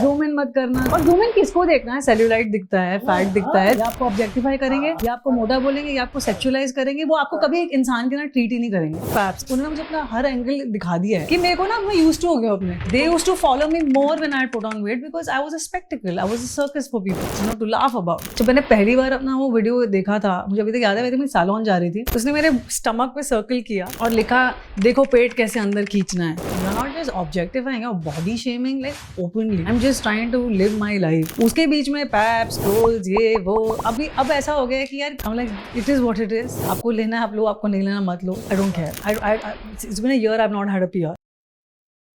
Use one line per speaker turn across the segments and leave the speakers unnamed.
Zoom in मत करना। और जूम इन किसको देखना है? सेल्यूलाइट दिखता है, फैट दिखता है, या आपको ऑब्जेक्टिफाई करेंगे, या आपको मोटा बोलेंगे, या आपको सेक्सुअलाइज करेंगे, वो आपको कभी एक इंसान के ना ट्रीट ही नहीं करेंगे। फैप्स उन्होंने मुझे अपना हर एंगल दिखा दिया है कि मेरे को ना मैं यूज्ड टू हो गया अपने। They used to follow me more when I put on weight because I was a spectacle, I was a circus for people, you know, to laugh about. जब मैंने पहली बार अपना वो वीडियो देखा था, मुझे अभी तक याद है, मैं सैलून जा रही थी, उसने मेरे स्टमक पे सर्कल किया और लिखा देखो पेट कैसे अंदर खींचना है। नॉट जस्ट ऑब्जेक्टिफाइंग और body shaming, like openly I am just trying to live my life. उसके बीच में पैप्स, रोल्स, ये वो, अभी अब ऐसा हो गया है कि यार I am like it is what it is. आपको लेना है आप लो, आपको नहीं लेना मत लो, I don't care. It's been a year I have not had a PR.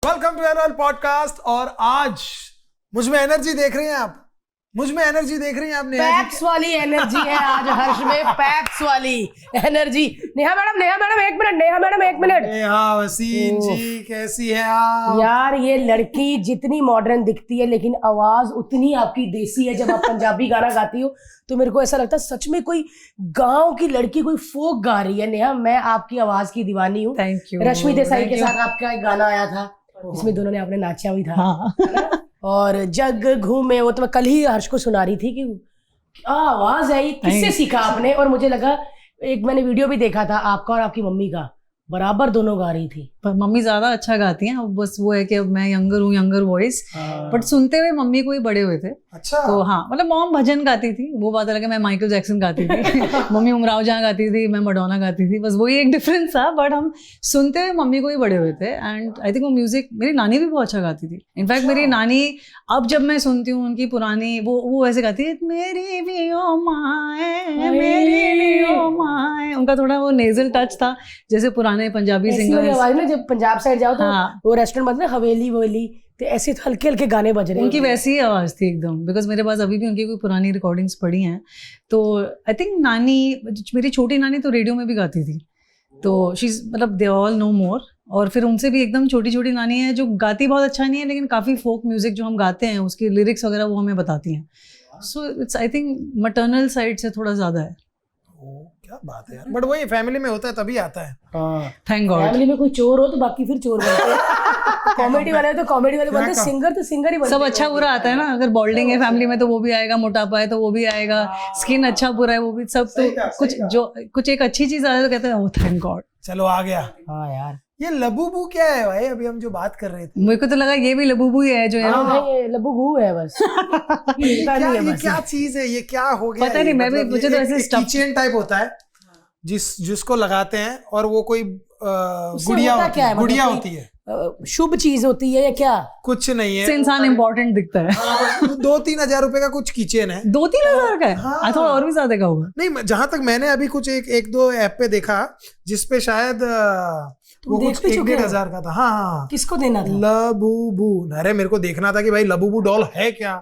Welcome to एनअल पॉडकास्ट। और आज मुझ में एनर्जी देख रही हैं आप, मुझ में एनर्जी देख रही हैं आपने?
पैप्स वाली एनर्जी है आज हर्ष में, पैप्स वाली एनर्जी। नेहा मैडम एक मिनट,
नेहा वसीम जी कैसी है आप?
यार ये लड़की जितनी मॉडर्न दिखती है लेकिन आवाज उतनी आपकी देसी है। जब आप पंजाबी गाना गाती हो तो मेरे को ऐसा लगता है सच में कोई गांव की लड़की कोई फोक गा रही है। नेहा मैं आपकी आवाज की दीवानी हूँ।
Thank you.
रश्मि देसाई के साथ आपका एक गाना आया था जिसमें दोनों ने आपने नाचा भी था।
हाँ।
और जग घूमे, वो तो मैं कल ही हर्ष को सुना रही थी कि क्या आवाज है, ये किससे सीखा आपने? और मुझे लगा एक मैंने वीडियो भी देखा था आपका और आपकी मम्मी का, बराबर दोनों गा रही थी।
पर मम्मी ज्यादा अच्छा गाती हैं, बस वो है कि अब मैं यंगर वॉइस, बट सुनते हुए मम्मी को ही बड़े हुए थे।
अच्छा।
तो हाँ, मतलब मॉम भजन गाती थी, वो बात अलग है, मैं माइकल जैक्सन गाती थी। मम्मी उमराव जहाँ गाती थी, मैं मडोना गाती थी, बस वही एक डिफरेंस था। बट हम सुनते हुए मम्मी को ही बड़े हुए थे। एंड आई थिंक वो म्यूजिक, मेरी नानी भी बहुत अच्छा गाती थी। इनफैक्ट मेरी नानी अब जब मैं सुनती हूँ उनकी पुरानी, वो ऐसे गाती है, मेरी भी ओ माए, मेरी भी ओ माए। उनका थोड़ा वो नेजल टच था जैसे पुराने पंजाबी सिंगर्स।
आवाज में जब पंजाब साइड जाओ तो
हाँ।
वो रेस्टोरेंट बनते हवेली तो ऐसे हल्के हल्के गाने बज रहे हैं।
उनकी वैसी ही आवाज थी एकदम, बिकॉज मेरे पास अभी भी उनकी कोई पुरानी रिकॉर्डिंग्स पड़ी हैं। तो आई थिंक नानी, मेरी छोटी नानी तो रेडियो में भी गाती थी, तो शी मतलब दे ऑल नो मोर। और फिर उनसे भी एकदम छोटी छोटी नानी है जो गाती बहुत अच्छा नहीं है, लेकिन काफ़ी फोक म्यूजिक जो हम गाते हैं उसकी लिरिक्स वगैरह वो हमें बताती हैं। So it's I think maternal side से थोड़ा ज़्यादा है।
क्या बात है यार, बट वही फैमिली में होता है तभी आता है।
Thank God.
फैमिली में कोई चोर हो तो बाकी फिर चोर बनते हैं, कॉमेडी वाले तो कॉमेडी वाले बनते हैं, सिंगर तो सिंगर ही बनते हैं।
सब अच्छा बुरा आता है ना, अगर बॉल्डिंग है फैमिली में तो वो भी आएगा, मोटापा है तो वो भी आएगा, स्किन अच्छा बुरा है वो भी, सब तो कुछ एक अच्छी चीज आए तो कहते हैं थैंक गॉड।
चलो आ गया।
हाँ यार,
ये लबूबू क्या है भाई? अभी हम जो बात कर रहे थे,
मेरे को तो लगा ये भी लबूबू ही है जो है।
ये लबू है बस।
ये क्या चीज है? ये क्या हो गया?
पता नहीं, मैं भी, मुझे तो ऐसे
कीचेन टाइप होता है जिसको लगाते हैं और वो कोई गुड़िया होती है,
शुभ चीज होती है या क्या? कुछ
नहीं है,
इंसान इम्पोर्टेंट दिखता है।
2-3 हजार रुपए का कुछ कीचेन है।
2-3 हजार का है?
हाँ।
थोड़ा और भी ज्यादा का होगा।
नहीं, जहां तक मैंने अभी कुछ एक दो ऐप पे देखा जिसपे शायद वो कुछ 1-1.5 हजार का था। हाँ।
किसको देना था?
लबूबू। अरे मेरे को देखना था कि भाई लबूबू डॉल है क्या।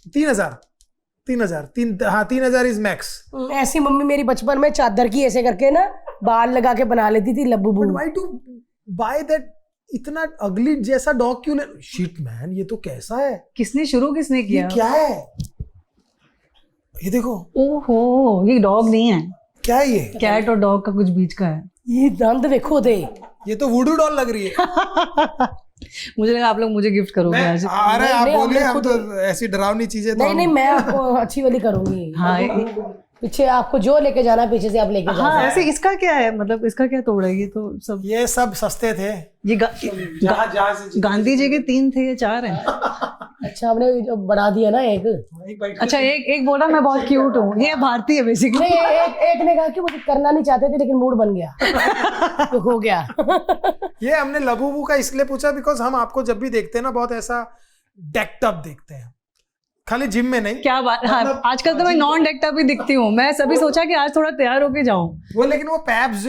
3,000 इज मैक्स।
ऐसी मम्मी मेरी बचपन में चादर की ऐसे करके ना बाल लगा के बना लेती थी Labubu.
Why to buy that इतना अगली जैसा डॉग क्यों ले? शिट मैन, ये तो कैसा है?
किसने किया?
ये क्या है? ये देखो।
ओहो, ये डॉग नहीं है।
क्या है ये?
कैट और डॉग का कुछ बीच का है।
ये दंद देखो दे।
ये तो वुडू डॉल लग रही है।
मुझे लगा आप लोग मुझे गिफ्ट करोगे आज।
अरे आप बोलिए, हम तो ऐसी डरावनी चीजें तो
नहीं मैं आपको अच्छी वाली करूंगी।
हाँ,
पीछे आपको जो लेके जाना पीछे से आप लेके जाना।
हाँ, ऐसे इसका क्या है, मतलब इसका क्या तोड़ है? ये सब
सस्ते थे।
ये गांधी जी के 3 थे या 4 हैं?
अच्छा, हमने बढ़ा दिया ना एक।
अच्छा, एक बोला मैं बहुत क्यूट हूँ, ये भारतीय है बेसिकली।
एक ने कहा कि मुझे करना नहीं चाहते थे लेकिन मूड बन गया तो हो गया।
ये हमने लबूबू का इसलिए पूछा बिकॉज हम आपको जब भी देखते हैं ना बहुत ऐसा डेक्ड अप देखते हैं, खाली जिम में नहीं।
क्या बात। हाँ, आजकल तो मैं नॉन डेक्ड अप ही दिखती हूँ। मैं सभी सोचा कि आज थोड़ा तैयार होके जाऊं
वो, लेकिन वो पैप्स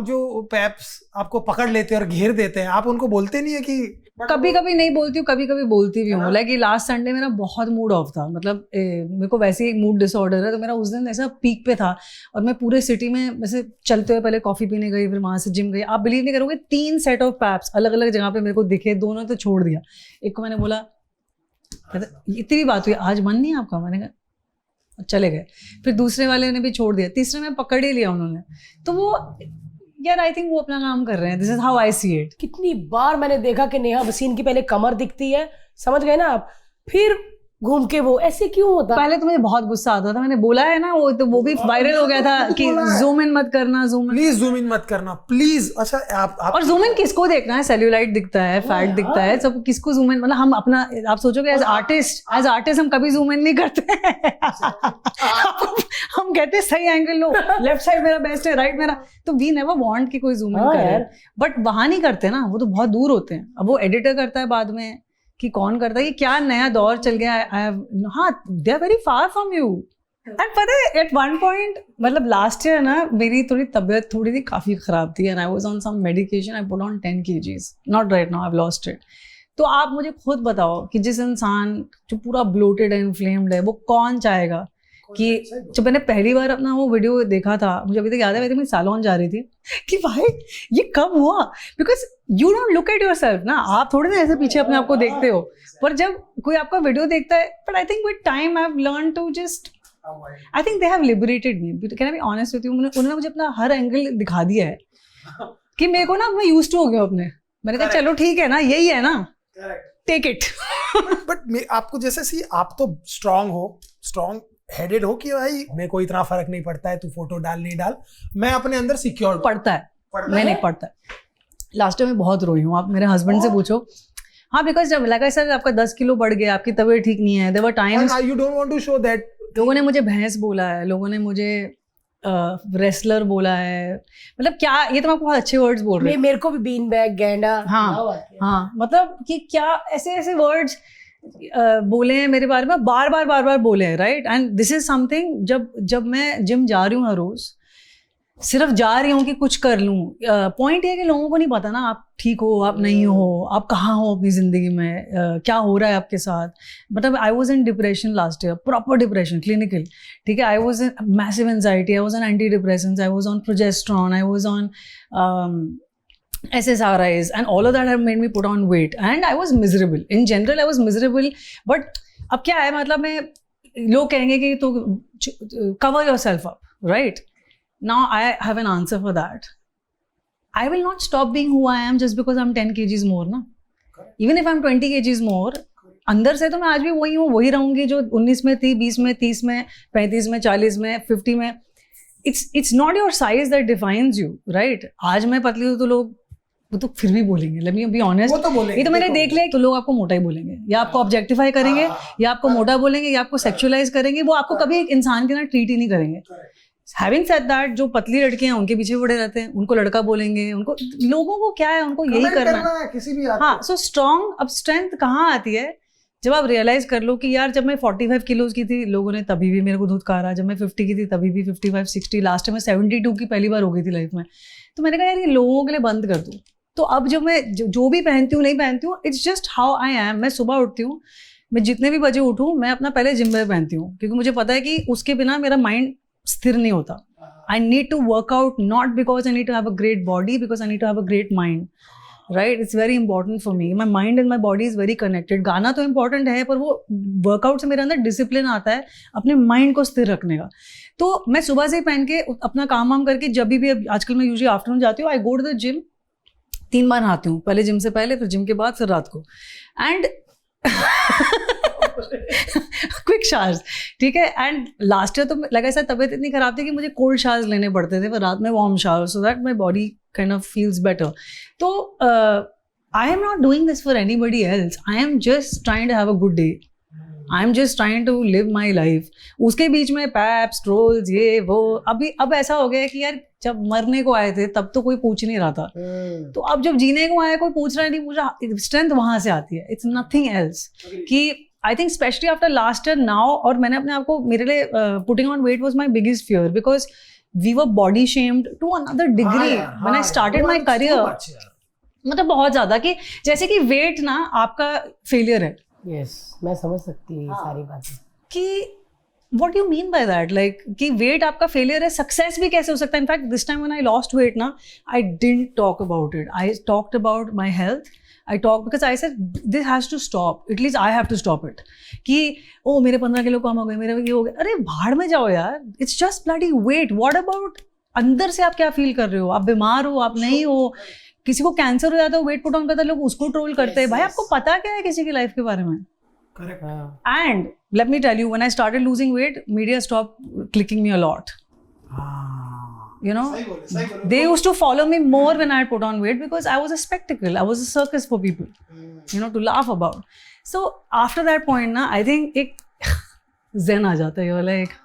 जो पैप्स आपको पकड़ लेते हैं और घेर देते हैं, आप उनको बोलते नहीं है कि?
कभी कभी नहीं बोलती हूँ, कभी कभी बोलती भी हूँ। लाइक लास्ट संडे मेरा बहुत मूड ऑफ था, मतलब मेरे को वैसे ही एक मूड डिसऑर्डर है, तो मेरा उस दिन ऐसा पीक पे था और मैं पूरे सिटी में वैसे चलते हुए पहले कॉफी पीने गई, फिर वहां से जिम गई। आप बिलीव नहीं करोगे, 3 सेट ऑफ पैप्स अलग अलग जगह पे मेरे को दिखे, दोनों तो छोड़ दिया। एक को मैंने बोला इतनी बात हुई, आज मन नहीं आपका? मैंने कहा चले गए। फिर दूसरे वाले ने भी छोड़ दिया, तीसरे में पकड़ ही लिया उन्होंने। तो वो यार आई थिंक वो अपना काम कर रहे हैं। This is how I see it.
कितनी बार मैंने देखा कि नेहा वसीम की पहले कमर दिखती है, समझ गए ना आप, फिर घूम के वो ऐसे क्यों होता?
पहले तो मुझे बहुत गुस्सा आता था, मैंने बोला है ना, वो भी वायरल हो गया था कि जूम इन मत करना,
प्लीज जूम इन मत करना प्लीज। अच्छा आप
और जूम इन किसको देखना है? सेल्यूलाइट दिखता है, फैट दिखता है, सब किसको जूम इन, मतलब हम अपना, आप सोचोगे एज आर्टिस्ट हम कभी जूम इन नहीं करते हम कहते हैं सही एंगल लो, लेफ्ट साइड मेरा बेस्ट है, राइट मेरा, तो वी नेवर वांट कि कोई जूम इन करे, बट वहां नहीं करते ना, वो तो बहुत दूर होते हैं। अब वो एडिटर करता है बाद में कि कौन करता है, ये क्या नया दौर चल गया है। हाँ, they are very far from you. And पता है एट वन पॉइंट, मतलब लास्ट ईयर ना मेरी थोड़ी तबीयत थोड़ी सी काफ़ी ख़राब थी, and I was on some medication, I put on 10 kgs, not right now, I have lost it. तो आप मुझे खुद बताओ कि जिस इंसान जो पूरा ब्लोटेड है, इन्फ्लेम्ड है, वो कौन चाहेगा कि जब मैंने पहली बार अपना वो वीडियो देखा था, मुझे अभी तक याद है, मैं सैलून जा रही थी कि भाई ये कब हुआ, because you don't look at yourself ना, आप थोड़े ना ऐसे पीछे अपने आप को देखते हो, पर जब कोई आपका वीडियो देखता है, but I think with time I have learn to just, I think they have liberated me, can I be honest with you, उन्होंने मुझे अपना हर एंगल दिखा दिया है कि मेरे को ना, मैं यूज्ड टू हो गया अपने, मैंने कहा चलो ठीक है ना, यही है ना, टेक इट।
बट आपको जैसे सी, आप तो स्ट्रॉन्ग हेडेड हो कि भाई मेरे को इतना फर्क नहीं पड़ता है, तू फोटो डाल नहीं डाल, मैं अपने अंदर सिक्योर
पड़ता है, मैं नहीं पड़ता है। लास्ट टाइम मैं बहुत रोई हूँ, आप मेरे हस्बैंड से पूछो। हाँ, बिकॉज जब लगा सर आपका 10 किलो बढ़ गया, आपकी तबीयत ठीक नहीं है, there were times,
you don't want to show that.
लोगों ने मुझे भैंस बोला है, लोगों ने मुझे रेसलर बोला है, मतलब क्या, ये तो मैं आपको बहुत अच्छे वर्ड्स बोल रही हूँ,
मेरे को भी बीन बैग, गैंडा,
हाँ, मतलब कि क्या ऐसे वर्ड्स बोले हैं मेरे बारे में, बार बार बोले हैं, right. And this is something, जब मैं जिम जा रही हूँ हर रोज, सिर्फ जा रही हूँ कि कुछ कर लूँ, पॉइंट ये कि लोगों को नहीं पता ना आप ठीक हो, आप नहीं हो, आप कहाँ हो अपनी ज़िंदगी में, क्या हो रहा है आपके साथ। मतलब I was in depression last year, proper depression, clinical, ठीक है। I was in massive anxiety, I was on anti depressions, I was on progesterone, I was on SSRIs, and all of that have made me put on weight, and I was miserable. In general, I was miserable. But अब क्या है, मतलब मैं, लोग कहेंगे कि तो cover yourself up, right? Now I have an answer for that. I will not stop being who I am just because I'm 10 kgs more, ना. Even if I'm 20 kgs more, अंदर से तो मैं आज भी वही हूँ, वही रहूँगी जो 19 में थी, 20 में, 30 में, 35 में, 40 में, 50 में. It's not your size that defines you, right? आज मैं पतली हूँ तो लोग वो तो फिर भी बोलेंगे, लेट मी बी ऑनेस्ट, ये तो मैंने देख लिया, तो लोग आपको मोटा ही बोलेंगे, या आपको ऑब्जेक्टिफाई करेंगे, या आपको मोटा बोलेंगे, या आपको सेक्सुअलाइज करेंगे, वो आपको कभी एक इंसान के ना ट्रीट ही नहीं करेंगे। हैविंग सेड दैट, जो पतली लड़कियां उनके पीछे पड़े रहते हैं, उनको लड़का बोलेंगे, उनको, लोगों को क्या है, उनको यही करना है किसी भी। हाँ, सो स्ट्रॉन्ग, अब स्ट्रेंथ कहाँ आती है, जब आप रियलाइज कर लो कि यार जब मैं 45 किलोज की थी, लोगों ने तभी भी मेरे को धुतकारा, जब मैं 50 की थी तभी भी 55, 60, लास्ट टाइम मैं 72 की पहली बार हो गई थी लाइफ में, तो मैंने कहा यार ये लोगों के लिए बंद कर दूँ। तो अब जब मैं जो भी पहनती हूँ, नहीं पहनती हूँ, it's just how I am. मैं सुबह उठती हूँ, मैं जितने भी बजे उठूँ, मैं अपना पहले जिम वेयर पहनती हूँ, क्योंकि मुझे पता है कि उसके बिना मेरा माइंड स्थिर नहीं होता। I need to work out, not because I need to have a great body, because I need to have a great mind, right. It's very important for me, my mind and my body is very connected. गाना तो important है, पर वो workout से मेरे अंदर discipline आता है अपने माइंड को स्थिर रखने का। तो मैं सुबह से पहन के अपना काम वाम करके, जब भी आजकल मैं यूजुअली आफ्टरनून जाती हूँ, आई गो टू द जिम, 3 बार नहाती हूँ, पहले जिम से पहले, फिर जिम के बाद, फिर रात को, एंड क्विक शावर्स, ठीक है। एंड लास्ट ईयर तो लगा ऐसा, तबीयत इतनी खराब थी कि मुझे कोल्ड शावर्स लेने पड़ते थे, फिर रात में warm shower, so that my body kind of feels better. तो I am not doing this for anybody else, I am just trying to have a good day, I am just trying to live my life. उसके बीच में paps, trolls, ये वो, अब ऐसा हो गया कि यार जब मरने को आए थे तब तो कोई पूछ नहीं रहा था, तो अब जब जीने को आया कोई पूछ रहा नहीं, पूछ रहा, स्ट्रेंथ वहां से आती है, इट्स नथिंग एल्स। कि I think specially after last year now, और मैंने अपने आप को, मेरे लिए putting on weight was my biggest fear, because we were body shamed to another degree when I started my career. मतलब बहुत ज्यादा, कि जैसे कि वेट ना आपका फेलियर है।
यस, मैं समझ सकती हूँ ये सारी बातें
कि what do you mean by that, like कि वेट आपका फेलियर है, सक्सेस भी कैसे हो सकता है। In fact this time when I lost weight ना, I didn't talk about it, I talked about my health, I talk because I said this has to stop, at least I have to stop it. कि ओ मेरे 15 kilo कम हो गए, मेरे ये हो गए, अरे भाड़ में जाओ यार, it's just bloody weight. What about अंदर से आप क्या फील कर रहे हो, आप बीमार हो, आप नहीं हो, किसी को कैंसर हो जाता है, वेट पुट ऑन करता है, लोग उसको ट्रोल करते हैं। भाई आपको पता क्या है किसी की लाइफ के बारे में,
correct.
And let me tell you, when I started losing weight, media stopped clicking me a lot. You know, they used to follow me more when I put on weight because I was a spectacle. I was a circus for people, you know, to laugh about. So after that point, na, I think एक zen आ जाता है, you're like,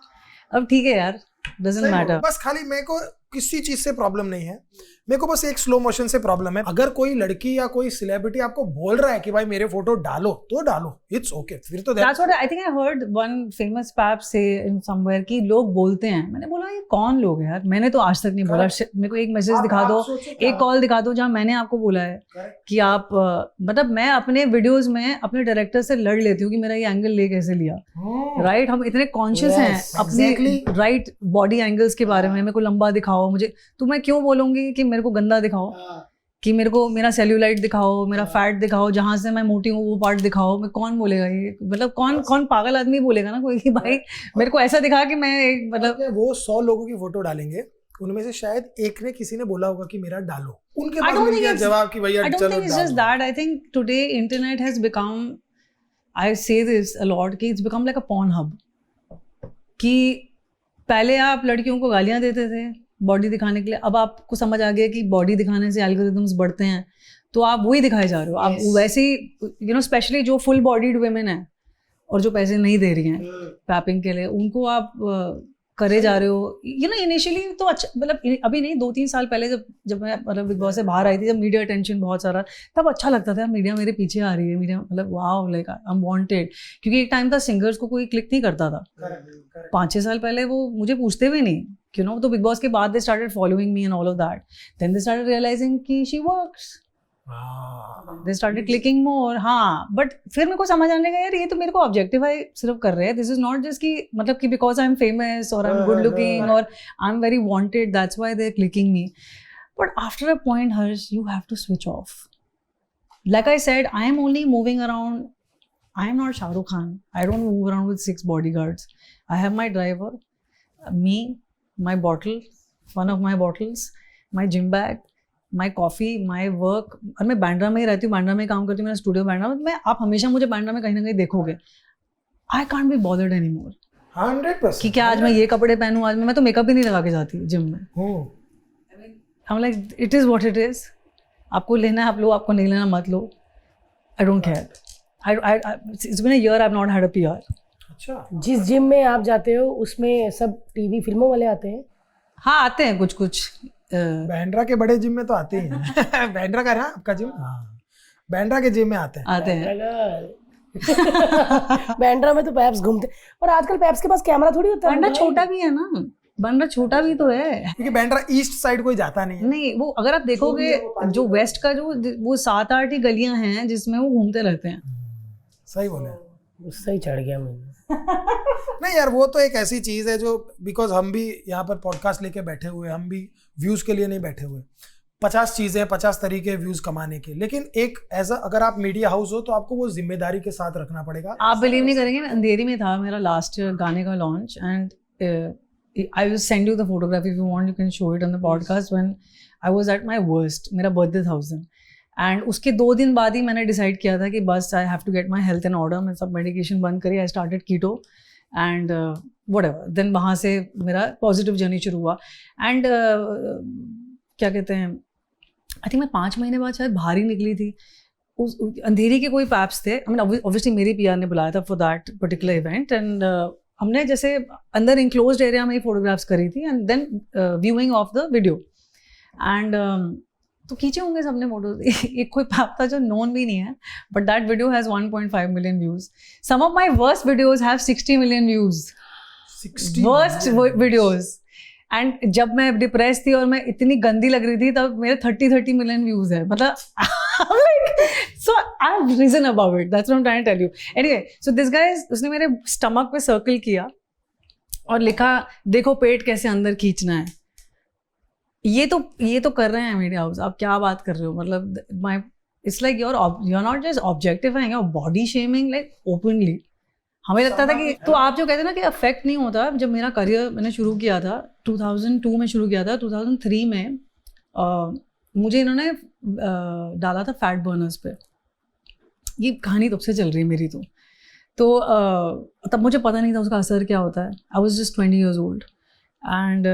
अब ठीक है यार, doesn't matter.
बस खाली मेरे को किसी चीज से प्रॉब्लम नहीं है, मेरे को बस एक स्लो मोशन से प्रॉब्लम है। अगर कोई लड़की या कोई सेलिब्रिटी आपको बोल रहा है कि भाई मेरे फोटो डालो, तो डालो, इट्स ओके। फिर तो
That's what I think I heard one famous pap say in somewhere कि लोग बोलते हैं। मैंने बोला ये कौन लोग हैं यार, मैंने तो आज तक नहीं बोला। मेरे को एक मैसेज दिखा दो, एक कॉल दिखा दो जहाँ मैंने आपको बोला है कि आप मतलब मैं अपने वीडियोस में अपने डायरेक्टर से लड़ लेती हूँ कि मेरा ये एंगल ले कैसे लिया, राइट। हम इतने कॉन्शियस हैं अपनी राइट बॉडी एंगल्स के बारे में। मेरे को लंबा दिखाओ, मुझे तो मैं क्यों बोलूंगी कि मेरे को गंदा दिखाओ, कि मेरे को मेरा सेल्यूलाइट दिखाओ, मेरा फैट दिखाओ, जहां से मैं मोटी हूँ वो पार्ट दिखाओ। मैं कौन बोलेगा ये, मतलब कौन पागल आदमी बोलेगा ना कोई कि भाई मेरे को ऐसा दिखा कि मैं एक मतलब।
वो 100 लोगों की फोटो डालेंगे, उनमें से शायद एक ने किसी ने बोला होगा कि मेरा डालो, उनके पास मिल गया जवाब कि भैया चलो डालो।
It's just that I think today internet has become, I say this a lot, कि it's become like a porn hub। कि पहले आप लड़कियों को गालियां देते थे बॉडी दिखाने के लिए, अब आपको समझ आ गया कि बॉडी दिखाने से एल्गोरिथम्स बढ़ते हैं, तो आप वही दिखाए जा रहे हो। आप वैसे ही यू नो, स्पेशली जो फुल बॉडीड वुमेन है और जो पैसे नहीं दे रही हैं पैपिंग के लिए, उनको आप करे जा रहे हो। यू नो इनिशियली तो अच्छा, मतलब अभी नहीं, 2-3 साल पहले जब मैं मतलब बिग बॉस से बाहर आई थी, जब मीडिया अटेंशन बहुत सारा, तब अच्छा लगता था मीडिया मेरे पीछे आ रही है, मीडिया मतलब wow, like I am wanted. क्योंकि एक टाइम था सिंगर्स को कोई क्लिक नहीं करता था। 5-6 साल पहले वो मुझे पूछते भी नहीं, यू नो। तो बिग बॉस के बाद they started following me and all of that, then they started realizing कि she works, they started clicking more. हाँ, बट फिर मेरे को समझ आने लगा यार ये तो मेरे को ऑब्जेक्टिफाई सिर्फ कर रहे हैं। दिस इज नॉट जस्ट कि मतलब कि बिकॉज आई एम फेमस और आई एम गुड लुकिंग और I am very wanted, that's why they are clicking me. But after a point Harsh, you have to switch off. Like I said, I am only moving around, I am not Shahrukh Khan, I don't move around with 6 bodyguards. I have my driver, me, my bottle, one of my bottles, my gym bag, my coffee, my work। और मैं बांद्रा में ही रहती हूँ, बांद्रा में काम करती हूँ, मेरा स्टूडियो बांद्रा में। आप हमेशा मुझे बांद्रा में कहीं ना कहीं देखोगे। I can't be bothered anymore।
100%
कि क्या आज मैं ये कपड़े पहनूँ, आज मैं तो मेकअप ही नहीं लगा के जाती जिम में। I'm like, it is what it is। आपको लेना है आप लो, आपको नहीं लेना मत लो। I don't care। It's been a year I've not had a PR।
अच्छा,
जिस जिम में आप जाते हो उसमें सब टीवी फिल्मों वाले आते हैं?
हाँ आते हैं कुछ
बांद्रा के बड़े जिम में तो आते ही हैं। बांद्रा का है ना आपका जिम? हाँ, बांद्रा के जिम में आते हैं।
बांद्रा में तो पैप्स घूमते, और आजकल पैप्स के पास कैमरा थोड़ी होता है।
बांद्रा छोटा भी है ना, बांद्रा छोटा भी तो है,
क्योंकि बांद्रा ईस्ट साइड कोई जाता नहीं है।
नहीं वो अगर आप देखोगे जो वेस्ट का जो वो 7-8 ही गलियां हैं जिसमें वो घूमते रहते हैं।
सही बोले,
उससे ही चढ़ गया मैं।
नहीं यार, वो तो एक ऐसी चीज है जो, बिकॉज हम भी यहाँ पर पॉडकास्ट लेके बैठे हुए, हम भी व्यूज के लिए नहीं बैठे हुए। 50 चीजें, 50 तरीके व्यूज कमाने के, लेकिन एक एज अगर आप मीडिया हाउस हो तो आपको वो जिम्मेदारी के साथ रखना पड़ेगा।
आप बिलीव नहीं करेंगे, मैं अंधेरी में था मेरा लास्ट गाने का launch, and I will send you the photography if you want, you can show it on the podcast. When I was at my worst, मेरा बर्थडे था उस दिन, एंड उसके 2 दिन बाद ही मैंने डिसाइड किया था कि बस I have to get my health in order. मैं सब मेडिकेशन बंद करी, I started keto and whatever. Then वहाँ से मेरा पॉजिटिव जर्नी शुरू हुआ। एंड क्या कहते हैं, आई थिंक मैं 5 महीने बाद शायद बाहर ही निकली थी। उस अंधेरी के कोई पैप्स थे, आई मीन ऑब्वियसली मेरी पीआर ने बुलाया था for that particular event, and हमने जैसे अंदर इंक्लोज्ड एरिया में ही फोटोग्राफ्स करी थी, and then viewing of the video, and तो खींचे होंगे सबने फोटोज। एक कोई पैप था जो नोन भी नहीं है, but that video has 1.5 million views. Some of my worst videos have 60 million views, worst videos. And जब मैं डिप्रेस थी और मैं इतनी गंदी लग रही थी, तब मेरे 30 मिलियन व्यूज है। मतलब so I have reason about it, that's what I'm trying to tell you. Anyway, so this guy, उसने मेरे स्टमक पे सर्कल किया और लिखा देखो पेट कैसे अंदर खींचना है। ये तो कर रहे हैं मीडिया हाउस, आप क्या बात कर रहे हो। मतलब my it's like you are not just objectifying, you are body shaming like openly. हमें लगता था कि, तो आप जो कहते हैं ना कि अफेक्ट नहीं होता। जब मेरा करियर मैंने शुरू किया था 2002 में शुरू किया था, 2003 में मुझे इन्होंने डाला था फैट बर्नर्स पे। ये कहानी तब से चल रही है मेरी। तो तो तब मुझे पता नहीं था उसका असर क्या होता है. I was just 20 years old and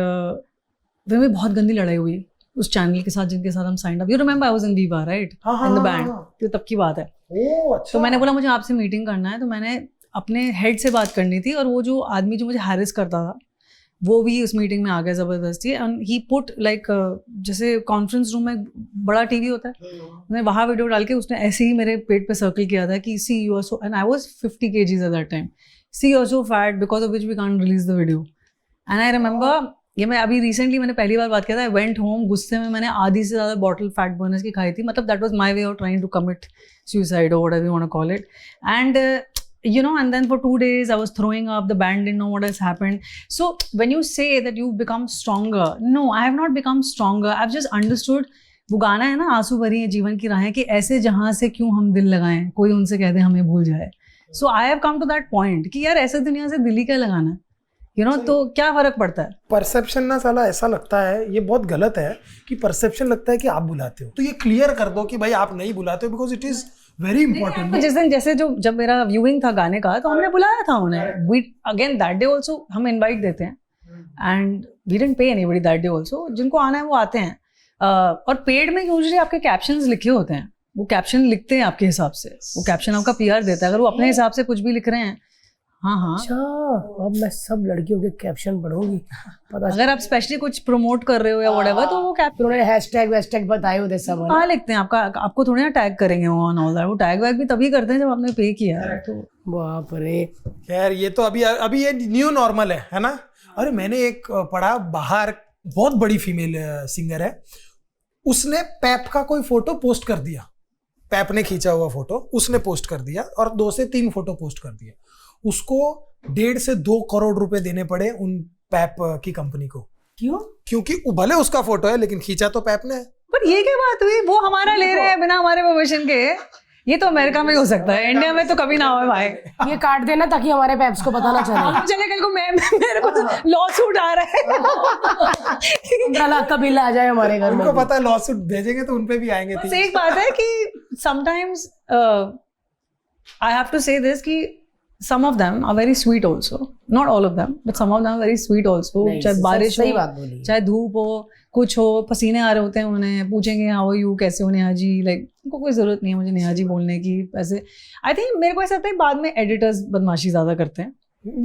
फिर मेरी बहुत गंदी लड़ाई हुई उस चैनल के साथ जिनके साथ हम signed up. You remember I was in Viva right, in the band. तो तब की बात है. तो मैंने बोला मुझे आपसे मीटिंग करना है. तो मैंने अपने हेड से बात करनी थी और वो जो आदमी जो मुझे हैरिस करता था वो भी उस मीटिंग में आ गया ज़बरदस्ती. एंड ही पुट लाइक जैसे कॉन्फ्रेंस रूम में बड़ा टीवी होता है, मैंने वहाँ वीडियो डाल के उसने ऐसे ही मेरे पेट पे सर्कल किया था कि see you are so, and I was 50 kgs at that time, see you are so fat because of which we can't release the video. And I remember, ये मैं अभी रिसेंटली मैंने पहली बार बात किया था. आई वेंट होम, गुस्से में मैंने आधी से ज़्यादा बॉटल फैट बर्नर्स की खाई थी. मतलब that was my way of trying to commit suicide or whatever you want to call it. And you know, and then for 2 days I was throwing up, the band didn't know what has happened. So when you say that you've become stronger, no, I have not become stronger. I've just understood, वो गाना है ना, आंसू भरी है जीवन की राहें, कि ऐसे जहाँ से क्यों हम दिल लगाएं, कोई उनसे कह दे हमें भूल जाए. So I have come to that point कि यार ऐसे दुनिया से दिल ही क्या लगाना है, you know, तो क्या फर्क पड़ता है.
परसेप्शन ना साला ऐसा लगता है, ये बहुत गलत है कि परसेप्शन लगता है कि आप बुलाते हो. तो ये क्लियर कर दो कि भाई आप नहीं बुलाते हो, because it is very important.
जिस दिन जैसे जब मेरा व्यूइंग था गाने का तो हमने बुलाया था उन्हें. We again that day also हम इनवाइट देते हैं and we didn't pay anybody that day also. जिनको आना है वो आते हैं. और पेड में यूजुअली आपके कैप्शंस लिखे होते हैं, वो कैप्शन लिखते हैं आपके हिसाब से, वो कैप्शन आपका पीआर देता है. अगर वो अपने हिसाब से कुछ भी लिख रहे हैं, हाँ.
अच्छा, अब मैं सब लड़कियों के कैप्शन पढ़ूंगी. पता
अगर आप स्पेशली कुछ प्रमोट कर रहे हो या व्हाटएवर तो वो कैप्शन
उन्होंने हैशटैग बताए होते सब.
हाँ लिखते हैं. आपको थोड़ी ना टैग करेंगे वो ऑन ऑल दैट. वो टैग वैग भी तभी करते हैं जब आपने पे किया है. तो
बाप रे.
यार ये तो अभी ये न्यू नॉर्मल है ना. अरे मैंने एक पढ़ा, बाहर बहुत बड़ी फीमेल सिंगर है, उसने पैप का कोई फोटो पोस्ट कर दिया. पैप ने खींचा हुआ फोटो उसने पोस्ट कर दिया और 2 से 3 फोटो पोस्ट कर दिए. उसको 1.5 से 2 करोड़ रुपए देने पड़े उन पैप की कंपनी को.
क्यों?
क्योंकि भले उसका फोटो है लेकिन खींचा तो पैप ने है.
पर ये क्या बात हुई, वो हमारा ले रहे हैं बिना हमारे परमिशन के. ये तो अमेरिका में ही हो सकता है, इंडिया में तो कभी ना हो भाई.
ये काट देना ताकि हमारे पैप्स को पता ना चले.
चले कल को मेरे को लॉ सूट आ रहा है.
15 लाख का बिल आ जाए हमारे घर में.
उनको पता है लॉ सूट भेजेंगे तो उनपे भी आएंगे.
बस एक बात है कि समटाइम्स आई हैव टू से दिस कि some of them are very sweet also, not all of them but some of them are very sweet also. चाहे बारिश हो, चाहे धूप हो, कुछ हो, पसीने आ रहे होते हैं, उन्हें पूछेंगे हाउ आर यू, कैसे हो नेहा जी. लाइक उनको कोई जरूरत नहीं है मुझे नेहा जी बोलने की. ऐसे आई थिंक मेरे को ऐसा लगता है बाद में एडिटर्स बदमाशी ज्यादा करते हैं.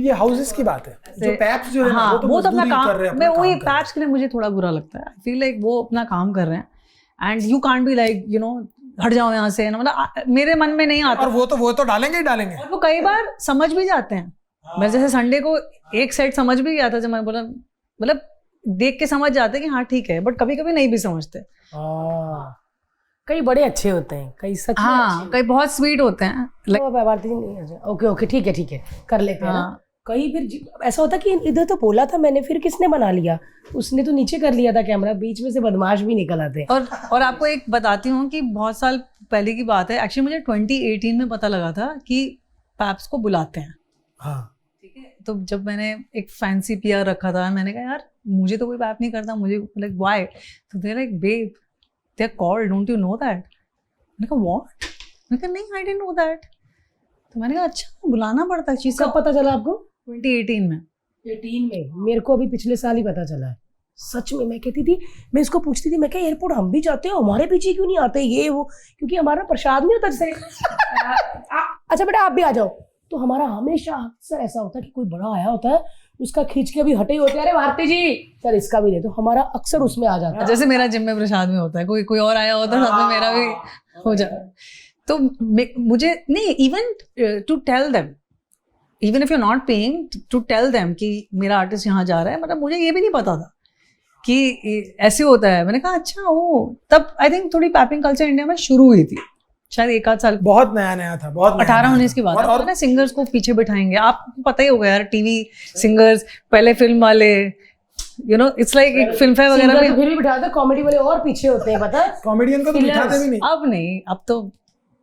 ये हाउसेस की बात है. जो पैप्स जो है ना, वो तो
अपना काम
कर रहे हैं.
मैं वही पैप्स के लिए मुझे थोड़ा बुरा लगता है. आई फील लाइक वो अपना काम कर रहे हैं and you can't be like you know हट जाओ यहाँ से. मतलब मेरे मन में नहीं आता.
और वो तो डालेंगे ही डालेंगे.
और वो कई बार समझ भी जाते हैं. मैं जैसे संडे को एक सेट समझ भी गया था जब मैं बोला, मतलब देख के समझ जाते हैं कि हाँ ठीक है, बट कभी कभी नहीं भी समझते.
कई बड़े अच्छे होते हैं, कई सच में
हाँ, कई बहुत स्वीट होते हैं.
ओके ठीक है कर लेते हैं. कई फिर ऐसा होता कि इधर तो बोला था मैंने, फिर किसने बना लिया, उसने तो नीचे कर लिया था कैमरा. बीच में से बदमाश भी निकल आते हैं.
और आपको एक बताती हूँ कि बहुत साल पहले की बात है. एक्चुअली मुझे 2018 में पता लगा था कि पैप्स को बुलाते हैं.
हाँ
ठीक है. तो जब मैंने एक फैंसी पीआर रखा था, मैंने कहा यार मुझे तो कोई पैप नहीं करता, मुझे लाइक व्हाई. तो they like babe they are called, don't you know that. मैंने कहा व्हाट. मैंने कहा नहीं आई डिडंट नो दैट. तो मैंने कहा अच्छा बुलाना पड़ता है. चीज़
कब पता चला आपको?
2018 में.
18 में मेरे को अभी पिछले साल ही पता चला है. सच में मैं कहती थी, मैं इसको पूछती थी, मैं क्या एयरपोर्ट हम भी जाते हैं, हमारे पीछे क्यों नहीं आते ये वो, क्योंकि हमारा प्रसाद नहीं होता जैसे अच्छा बेटा आप भी आ जाओ. तो हमारा हमेशा अक्सर ऐसा होता है कि कोई बड़ा आया होता है, उसका खींच के अभी हटे ही होते हैं, अरे भारती जी सर इसका भी दे. तो हमारा अक्सर उसमें आ जाता है.
जैसे मेरा जिम में प्रसाद में होता है, कोई और आया होता है साथ में मेरा भी हो जाता. तो मुझे नहीं, even to tell them, even if you not paying, to tell them कि मेरा आर्टिस्ट यहाँ जा रहा है, मतलब मुझे ये भी नहीं पता था कि ऐसे होता है. मैंने कहा अच्छा वो तब आई थिंक थोड़ी पैपिंग कल्चर इंडिया में शुरू हुई थी, शायद 1-8 साल.
बहुत नया था, बहुत
18-19 की बात है. और सिंगर्स को पीछे बिठाएंगे, आपको पता ही होगा यार, टीवी सिंगर्स पहले फिल्म वाले, यू नो इट्स लाइक एक फिल्म फेयर वगैरह में
फिर भी बिठाते, कॉमेडी वाले और पीछे होते हैं, पता है.
कॉमेडियन को तो बिठाते भी नहीं.
अब नहीं, अब तो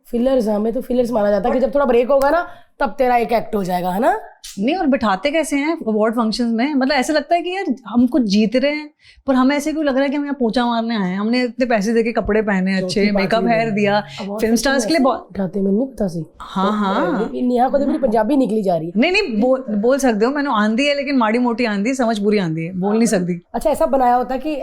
फिलर्स, हमें तो फिलर्स माना जाता है कि जब थोड़ा ब्रेक होगा ना तब तेरा एक एक्ट हो जाएगा, है ना?
नहीं, और बिठाते कैसे हैं अवार्ड फंक्शंस में, मतलब ऐसा लगता है कि यार हम कुछ जीत रहे हैं पर हमें ऐसे क्यों लग रहा है कि हम यहाँ पोछा मारने आए हैं। हमने इतने पैसे देके कपड़े पहने, अच्छे मेकअप हेयर दिया, फिल्म स्टार्स के लिए बहुत
उठाते, मैंने नहीं पता सी।
हाँ
नेहा को तो मेरी पंजाबी निकली जा रही है।
नहीं बोल सकते हो, मैंने आंधी है लेकिन माड़ी मोटी आंधी, समझ पूरी आंधी है, बोल नहीं सकती।
अच्छा, ऐसा बनाया होता कि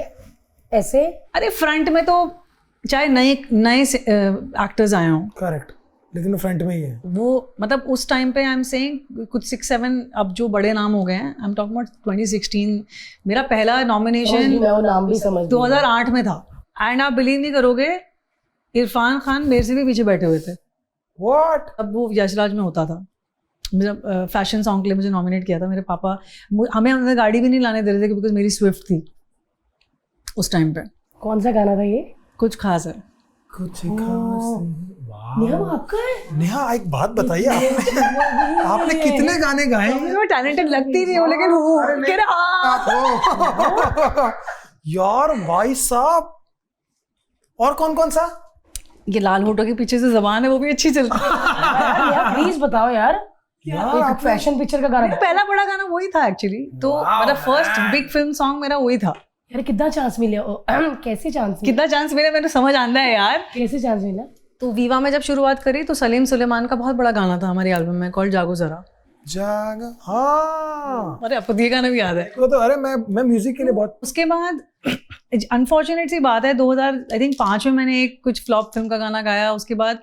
ऐसे?
अरे फ्रंट में तो चाहे नए एक्टर्स आए हों,
करेक्ट, लेकिन वो फ्रंट में ही है
वो, मतलब उस टाइम पे आई एम सेइंग कुछ 6-7 अब जो बड़े नाम हो गए हैं, आई एम टॉकिंग अबाउट 2016 मेरा पहला नॉमिनेशन
मैं वो नाम भी समझ
2008 में था। एंड आप बिलीव नहीं करोगे, इरफान खान मेरे से भी पीछे बैठे हुए थे।
व्हाट?
अब वो यशराज में होता था, मेरा फैशन सॉन्ग के लिए मुझे नॉमिनेट किया था मेरे पापा। हमें उन्होंने गाड़ी भी नहीं लाने दे रहे थे बिकॉज मेरी स्विफ्ट थी उस टाइम पे।
कौन सा गाना था ये?
कुछ खास है।
कुछ खास।
नेहा वो आपका है?
नेहा एक बात बताइए, आपने कितने गाने गाए?
मैं टैलेंटेड लगती नहीं हूँ लेकिन हूँ। कह रहा
यार भाई साहब, और कौन कौन सा?
ये लाल होठों के पीछे से जबान है, वो भी अच्छी चलती है।
यार प्लीज बताओ यार, एक फैशन पिक्चर का गाना।
पहला बड़ा गाना वही था एक्चुअली, तो मतलब फर्स्ट बिग फिल्म सॉन्ग मेरा वही था।
यार कितना चांस मिले? कैसे चांस मिले?
कितना चांस मिला मैंने समझ आंदा है यार।
कैसे चांस मिला?
तो वीवा में जब शुरुआत करी तो सलीम सुलेमान का बहुत बड़ा गाना था हमारी एल्बम में, कॉल्ड जागो जरा।
जागा, हाँ।
अरे आपको ये गाना भी याद है?
वो तो, अरे मैं म्यूजिक के लिए बहुत।
उसके बाद अनफॉर्चुनेट सी बात है, 2005 में मैंने एक कुछ फ्लॉप फिल्म का गाना गाया। उसके बाद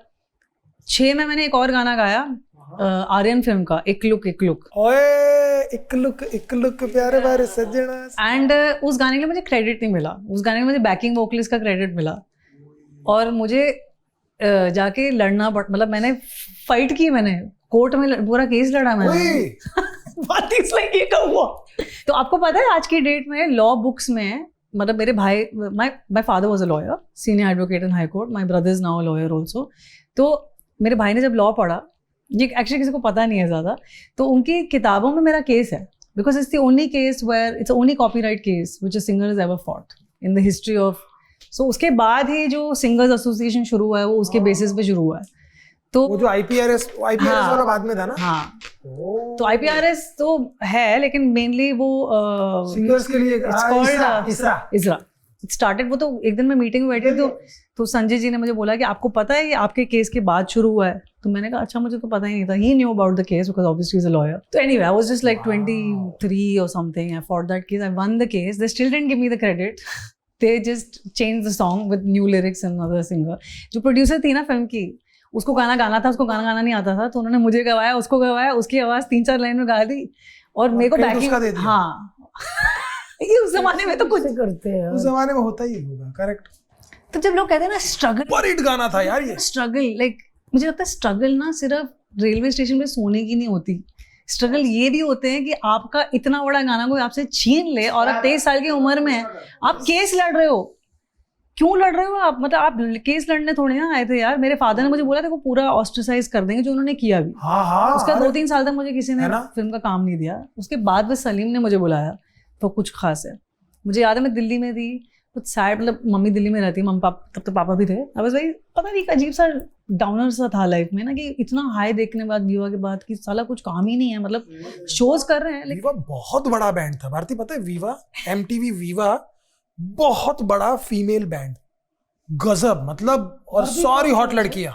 6 में मैंने एक और गाना गाया आर्यन फिल्म का, एक लुक।
ओए एक लुक प्यारे बारे सजना।
एंड उस गाने के लिए मुझे क्रेडिट नहीं मिला, उस गाने में मुझे बैकिंग वोकलिस्ट का क्रेडिट मिला। और मुझे जाके लड़ना मतलब मैंने फाइट की, मैंने कोर्ट में पूरा केस लड़ा मैंने। बात इसलिए ये कब हुआ? तो आपको पता है आज की डेट में लॉ बुक्स में, मतलब मेरे भाई, my father was a lawyer, senior advocate in high court, my brother is now a lawyer also. तो मेरे भाई ने जब लॉ पढ़ा, ये एक्चुअली किसी को पता नहीं है ज़्यादा, तो उनकी किताबों में मेरा केस है, because it's the only case where it's only copyright case which a singer is ever fought in the history of. So उसके बाद ही जो सिंगर्स एसोसिएशन शुरू हुआ है वो उसके बेसिस पे शुरू हुआ है। तो
वो जो आईपीआरएस वाला बाद में था ना?
हाँ, तो आईपीआरएस तो है लेकिन मेनली वो
सिंगर्स के लिए
इसरा स्टार्टेड। वो तो एक दिन मैं मीटिंग में बैठी तो संजय जी ने मुझे बोला कि आपको पता है ये आपके केस के बाद शुरू हुआ है? तो मैंने कहा अच्छा, मुझे तो पता ही नहीं था। He knew about the case because obviously is a lawyer. तो anyway I was just like 23 और something, I fought that case, I won the case, they still didn't give me the credit, they just change the song with new lyrics and other singer. जो producer थी ना film की, उसको गाना गाना था, उसको गाना गाना नहीं आता था, तो उन्होंने मुझे गवाया, उसको गवाया, उसकी आवाज 3-4 लाइन में गा दी और मेरे को बैकिंग। हाँ ये उस जमाने में तो कुछ
करते हैं,
उस जमाने में होता ही होगा। करेक्ट।
तो जब लोग कहते हैं ना स्ट्रगल,
सुपर हिट गाना था यार ये।
स्ट्रगल, लाइक मुझे लगता है स्ट्रगल ना सिर्फ रेलवे स्टेशन पे सोने की नहीं होती, स्ट्रगल ये भी होते हैं कि आपका इतना बड़ा गाना कोई आपसे छीन ले और आप 23 साल की उम्र में आप केस लड़ रहे हो। क्यों लड़ रहे हो आप? मतलब आप केस लड़ने थोड़ी ना आए थे यार। मेरे फादर ने मुझे बोला था वो पूरा ऑस्ट्रेसाइज कर देंगे, जो उन्होंने किया भी।
हाँ,
उसका 2-3 साल तक मुझे किसी ने फिल्म का काम नहीं दिया। उसके बाद बस सलीम ने मुझे बुलाया तो कुछ खास है। मुझे याद है मैं दिल्ली में थी, कुछ सैड, मतलब मम्मी दिल्ली में रहती, मम्मी पापा तब तो पापा भी थे। अब बस भाई पता नहीं अजीब सा डाउनर सा था लाइफ में ना, कि इतना हाई देखने बाद वीवा के बाद कि साला कुछ काम ही नहीं है, मतलब शोज कर रहे हैं लेकिन।
वीवा बहुत बड़ा बैंड था भारती, पता है? वीवा, MTV वीवा बहुत बड़ा फीमेल बैंड, गजब, मतलब। और सॉरी हॉट लड़कियां।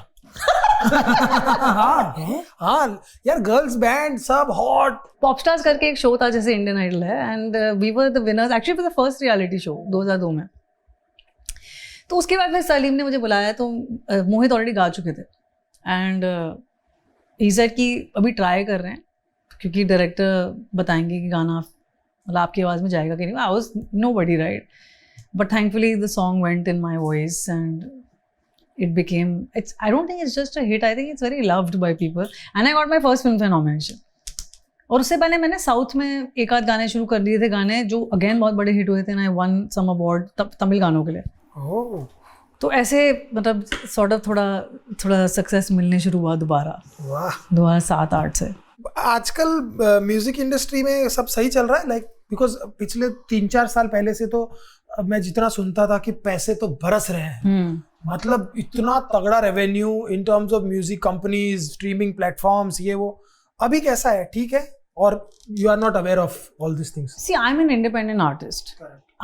हाँ यार, गर्ल्स बैंड सब हॉट।
पॉपस्टार्स करके एक शो था जैसे इंडियन आइडल है, and we were the winners actually for the first reality show 2002 में। तो उसके बाद फिर सलीम ने मुझे बुलाया, तो मोहित ऑलरेडी गा चुके थे एंड ही सेड कि अभी ट्राई कर रहे हैं क्योंकि डायरेक्टर बताएंगे कि गाना मतलब आपकी आवाज़ में जाएगा कि नहीं। I was nobody right, but thankfully the song went in my voice and it became, I don't think it's just a hit, I think it's very loved by people and I got my first Filmfare nomination। और उससे पहले मैंने south में एक आध गाने शुरू कर दिए थे, गाने जो अगेन बहुत बड़े हिट हुए थे, and I won some award Tamil गानों के लिए। तो ऐसे मतलब सॉर्ट ऑफ थोड़ा सक्सेस मिलने शुरू हुआ दोबारा 2007-8 से।
आजकल म्यूजिक इंडस्ट्री में सब सही चल रहा है, लाइक बिकॉज पिछले 3-4 साल पहले से तो मैं जितना सुनता था कि पैसे तो बरस रहे हैं, मतलब इतना तगड़ा revenue in terms of music companies, streaming platforms, ये वो, अभी कैसा है? ठीक है, और you are not aware of all this things?
See, I'm an independent artist.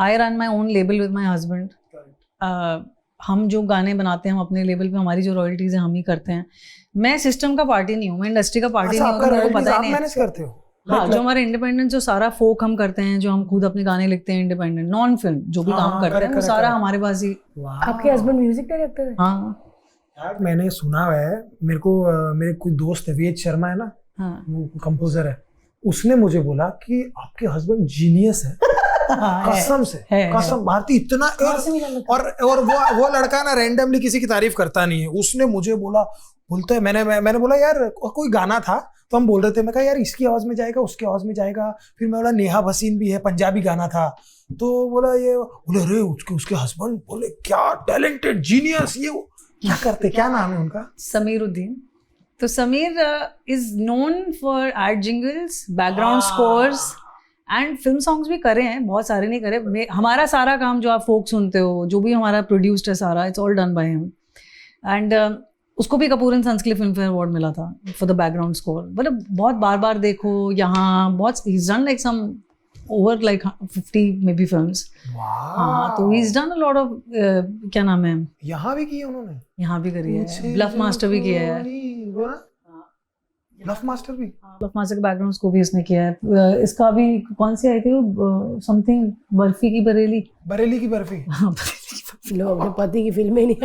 I run my own label with my husband. हम जो गाने बनाते हैं हम अपने लेवल पे, हमारी जो रॉयल्टीज है हम ही करते हैं. मैं सिस्टम का पार्टी नहीं हूँ, मैं इंडस्ट्री का पार्टी नहीं हूँ, तो मेरे को पता ही नहीं
मैनेज करते हो?
हाँ, जो हमारे इंडिपेंडेंट, जो सारा फोक हम करते हैं, जो हम खुद अपने गाने लिखते हैं, इंडिपेंडेंट नॉन फिल्म जो भी काम करते हैं, वो सारा हमारे पास ही.
आपके हस्बैंड म्यूजिक डायरेक्टर है?
हाँ
यार मैंने सुना है, मेरे को मेरे कोई दोस्त है वेद शर्मा है ना,
हाँ
वो कंपोजर है, उसने मुझे बोला कि आपके हस्बैंड जीनियस है. कसम से, कसम, भारती इतना. और वो लड़का ना रैंडमली किसी की तारीफ करता नहीं है. उसने मुझे बोलता है, मैंने बोला यार कोई गाना था तो हम बोल रहे थे, मैं कहा यार इसकी आवाज में जाएगा, उसकी आवाज में जाएगा. फिर मैं बोला नेहा भसीन भी है, पंजाबी गाना था, तो बोला ये, बोले अरे उसके हस्बैंड, बोले क्या टैलेंटेड, जीनियस, ये वो. क्या करते, क्या नाम है उनका?
समीरुद्दीन. तो Sameer is known for ad jingles, background scores and film songs भी करे हैं, बहुत सारे नहीं करे. हमारा सारा काम जो आप फोक सुनते हो, जो भी हमारा प्रोड्यूस्ड है सारा, it's all done by him. And उसको भी कपूर एंड सन्स के लिए फिल्म फेयर अवार्ड मिला था फॉर द बैकग्राउंड स्कोर. मतलब बहुत बार देखो यहाँ, बहुत he's done like some over like 50 maybe films. हाँ, तो he's done a lot of क्या नाम है,
यहाँ भी की है उन्होंने,
यहाँ भी करी है, ब्लफ मास्टर भी किया है.
ब्लफ मास्टर भी,
ब्लफ मास्टर के बैकग्राउंड को भी इसने किया है. इसका भी कौन सी आई थी वो, समथिंग बर्फी की बरेली
की बर्फी.
हाँ, बरेली की बर्फी.
लोग अपने पति की फिल्में नहीं.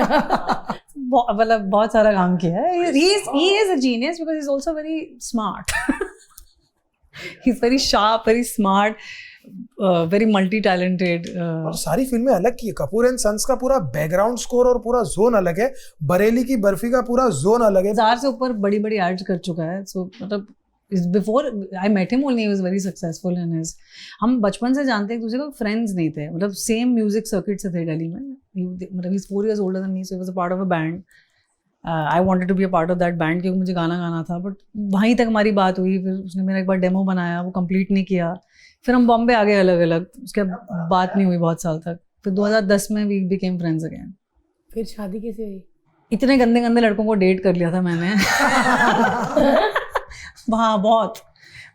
मतलब बहुत सारा काम किया है. he is a genius because he's also very smart. He's very sharp, very smart, very multi-talented.
और सारी फिल्में अलग की है. कपूर एंड सन्स का पूरा बैकग्राउंड स्कोर और पूरा जोन अलग है, बरेली की बर्फी का पूरा जोन अलग है.
1000 से ऊपर बड़ी एड्स कर चुका है. सो मतलब before I met him only, he was very successful in his. हम बचपन से जानते हैं एक दूसरे को, फ्रेंड्स नहीं थे, मतलब सेम म्यूजिक सर्किट से थे दिल्ली में. मतलब he is 4 years older than me, so he was a part of a band. I wanted to be a part of that band क्योंकि मुझे गाना गाना था, बट वहीं तक हमारी बात हुई. फिर उसने मेरा एक बार डेमो बनाया, वो कंप्लीट नहीं किया. फिर हम बॉम्बे आ गए अलग अलग, उसके बात नहीं हुई बहुत साल तक. फिर 2010 में वी बिकेम फ्रेंड्स अगेन.
फिर शादी कैसे हुई?
इतने गंदे लड़कों को डेट कर लिया था मैंने. हाँ बहुत,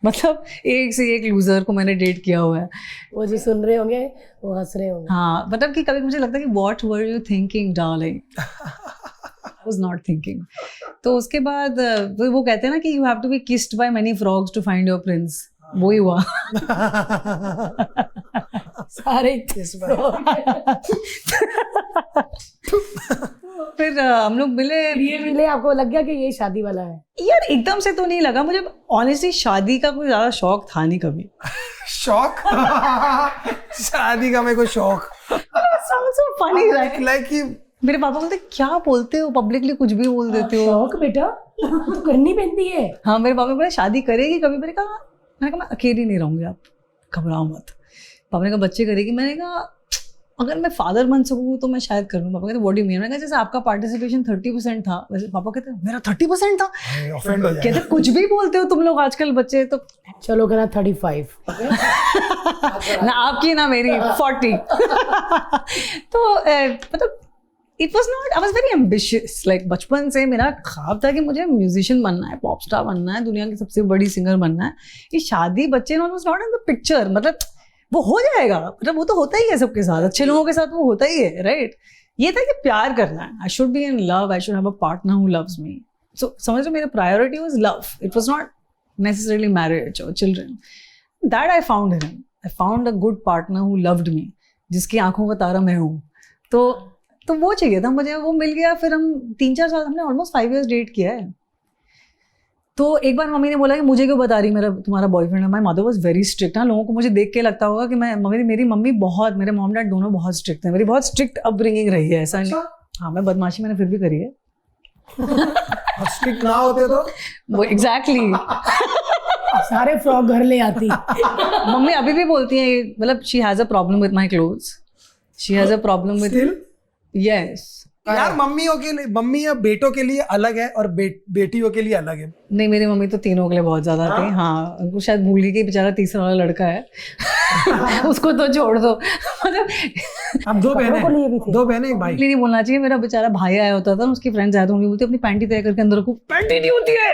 मतलब एक से एक लूजर को मैंने डेट किया हुआ है.
वो जो सुन रहे होंगे वो हंस रहे होंगे.
हाँ, मतलब कि कभी मुझे लगता है कि what were you thinking darling. I was not thinking. तो उसके बाद वो कहते हैं ना कि you have to be kissed by many frogs to find your prince. वो ही हुआ.
सारे
फिर हम लोग मिले.
आपको लग गया कि ये शादी वाला है?
यार एकदम से तो नहीं लगा मुझे, ऑनेस्टली शादी का कोई ज्यादा शौक था नहीं कभी.
शौक? शादी का मेरे को शौक.
Sounds so funny, right?
Like
मेरे पापा बोलते क्या बोलते हो, पब्लिकली कुछ भी बोल देते हो.
शौक बेटा तो करनी पड़ती है.
हाँ, मेरे पापा बोले शादी करेगी कभी. मैंने कहा मैं अकेली नहीं रहूंगी, आप घबराओ मत. पापा ने कहा बच्चे करेगी. मैंने कहा अगर मैं फादर बन सकूँ तो मैं शायद कर लूँ. पापा कहते व्हाट डू यू मीन? मैंने कहा जैसे आपका पार्टिसिपेशन 30% था, वैसे. पापा कहते मेरा 30% था. कहते कुछ भी बोलते हो तुम लोग आजकल बच्चे. तो
चलो कहना 35.
ना आपकी ना मेरी 40. तो मतलब it was not, I was very ambitious. Like बचपन से मेरा ख्वाब था कि मुझे म्यूजिशियन बनना है, पॉप स्टार बनना है, दुनिया की सबसे बड़ी सिंगर बनना है. ये शादी बच्चे was not in the picture. मतलब वो हो जाएगा, मतलब वो तो होता ही है सबके साथ, अच्छे लोगों के साथ वो होता ही है, राइट. ये था कि प्यार करना है. I should be in love, I should have a partner who loves me. So समझ लो मेरा priority was love. It was not necessarily marriage और children. That I found him. I found a good partner who loved me, जिसकी आंखों का तारा मैं हूँ. तो वो चाहिए था मुझे, वो मिल गया. फिर हम 3-4 साल, हमने ऑलमोस्ट 5 years डेट किया है. तो एक बार मम्मी ने बोला कि मुझे क्यों बता रही मेरा तुम्हारा बॉयफ्रेंड है. My mother was very strict. हाँ, लोगों को मुझे देख के लगता होगा कि मेरी मम्मी बहुत, मेरे मॉम डैड दोनों बहुत स्ट्रिक्ट हैं. मेरी बहुत स्ट्रिक्ट अपब्रिंगिंग रही है. ऐसा नहीं. हाँ, मैं बदमाशी मैंने फिर भी करी है.
स्ट्रिक्ट ना होते तो
वो एग्जैक्टली
सारे फ्रॉक घर ले आती.
मम्मी अभी भी बोलती है, मतलब she has a problem with my clothes. She has a problem with. Yes
यार, मम्मी या बेटों के लिए अलग है और बेटियों के लिए अलग है.
नहीं, मेरी मम्मी तो तीनों के लिए बहुत ज्यादा थी. हाँ, उनको शायद भूल गई कि बेचारा तीसरा वाला लड़का है. उसको तो छोड़ दो मतलब
अब दो
कपड़ों को लिए भी थे।
दो बहनें एक भाई।
नहीं बोलना चाहिए, मेरा बेचारा भाई आया होता था, उसकी फ्रेंड्स आए तो मुझे बोलती अपनी पैंटी तय करके अंदर रखो, पैंटी नहीं होती है।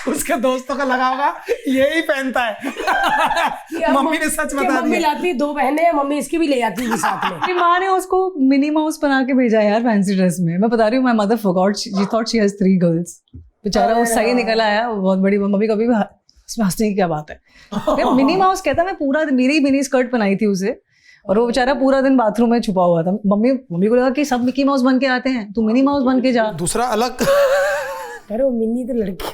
उसके दोस्तों का लगा होगा यही पहनता है। मम्मी ने सच बता
मम्मी
दिया।
लाती 2 बहनें हैं, मम्मी इसकी भी ले आती है साथ में।
मेरी माँ ने उसको मिनी माउस बना के भेजा यार फैंसी ड्रेस में। मैं बता रही हूँ, my mother forgot, she thought she has 3 girls. बेचारा वो सही निकल आया, बहुत बड़ी मम्मी कभी भी इसमें हंसने की क्या बात है। मिनी माउस कहता, मैं पूरा मेरी मिनी स्कर्ट बनाई थी उसे, और वो बेचारा पूरा दिन बाथरूम में छुपा हुआ था। मम्मी को लगा कि सब मिकी माउस बन के आते हैं, तू मिनी माउस बन के जा।
दूसरा अलग।
अरे वो मिनी तो लड़की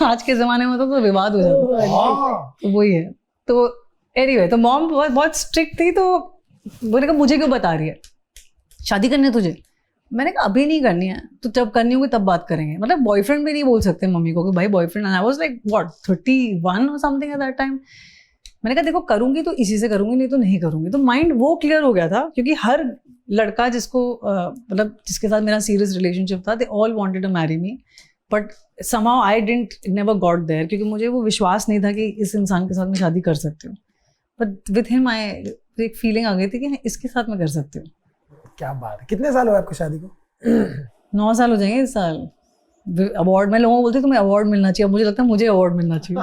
आज के जमाने में तो विवाद हो जाता है। तो वही है। तो एनीवे, तो मॉम बहुत स्ट्रिक्ट थी, तो बोले कहा मुझे क्यों बता रही है, शादी करनी है तुझे? मैंने कहा अभी नहीं करनी है, तो जब करनी होगी तब बात करेंगे। मतलब बॉयफ्रेंड भी नहीं बोल सकते मम्मी को कि भाई boyfriend. I was like what 31 और समथिंग एट दैट टाइम। मैंने कहा देखो करूंगी तो इसी से करूंगी, नहीं तो नहीं करूंगी। तो माइंड वो क्लियर हो गया था, क्योंकि हर लड़का जिसको मतलब जिसके साथ मेरा सीरियस रिलेशनशिप था, they all wanted to marry me, but somehow I didn't never got there, क्योंकि मुझे वो विश्वास नहीं था कि इस इंसान के साथ मैं शादी कर सकती हूँ। बट विथ हिम एक फीलिंग आ गई थी कि इसके साथ मैं कर सकती हूँ।
क्या बात है। कितने साल हुए आपको शादी को?
9 साल हो जाएंगे इस साल। अवार्ड, मैं लोगों को बोलती तुम्हें अवार्ड मिलना चाहिए, अब मुझे लगता है मुझे अवार्ड मिलना चाहिए।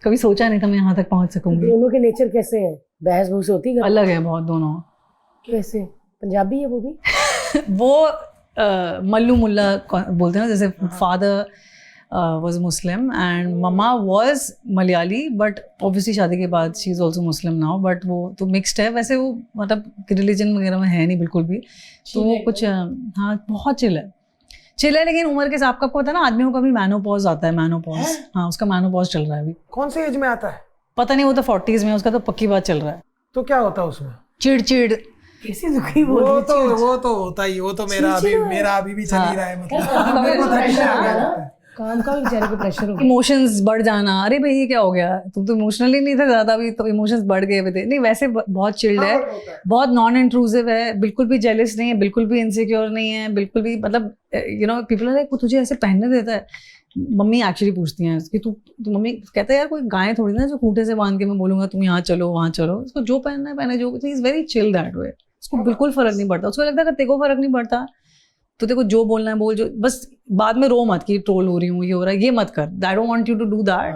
कभी सोचा नहीं था मैं यहाँ तक पहुँच सकूंगी।
दोनों के नेचर कैसे हैं? बहस भूस होती है?
अलग है बहुत दोनों।
कैसे? पंजाबी है वो भी?
वो मल्लू मुल्ला बोलते हैं ना, जैसे फादर was Muslim and मम्मा was मलयाली, बट ऑब्वियसली शादी के बाद she is also Muslim now, but वो तो मिक्सड है। वैसे वो मतलब रिलीजन वगैरह में है नहीं बिल्कुल भी, तो वो कुछ हाँ बहुत चिल है। लेकिन उम्र के हिसाब का आपको पता है ना, आदमियों का भी मैनोपॉज आता है। मैनोपॉज, हाँ उसका मैनोपॉज चल रहा है अभी।
कौन से एज में आता है?
पता नहीं, वो तो 40s में, उसका तो पक्की बात चल रहा है।
तो क्या होता है उसमें?
चिड़
कैसी दुखी बोल
वो
रही है?
तो होता ही, वो तो मेरा अभी भी चल ही रहा है। मतलब मेरे को
प्रेशर आ गया
धक्का
ना, काम का भी बेचारे को प्रेशर हो गया।
इमोशंस बढ़ जाना, अरे भाई ये क्या हो गया, तुम तो इमोशनली नहीं था ज्यादा, भी तो इमोशंस बढ़ गए थे। नहीं वैसे बहुत चिल्ड है, बहुत नॉन इंट्रूसिव है, बिल्कुल भी जेलस नहीं है, बिल्कुल भी इनसिक्योर नहीं है, बिल्कुल भी मतलब you know people are like वो तुझे ऐसे पहनने देता है। मम्मी एक्चुअली पूछती हैं कि तू मम्मी कहता है यार कोई गाय थोड़ी ना जो खूंटे से बांध के मैं बोलूंगा तुम यहाँ चलो वहाँ चलो, उसको जो पहनना है पहने, जो is very chill that way. उसको बिल्कुल फर्क नहीं पड़ता, उसको लगता है कि तेरे को फर्क नहीं पड़ता तो तेरे को जो बोलना है बोल, जो बस बाद में रो मत कि ट्रोल हो रही हूँ, ये हो रहा है, ये मत कर। I don't want you to do that.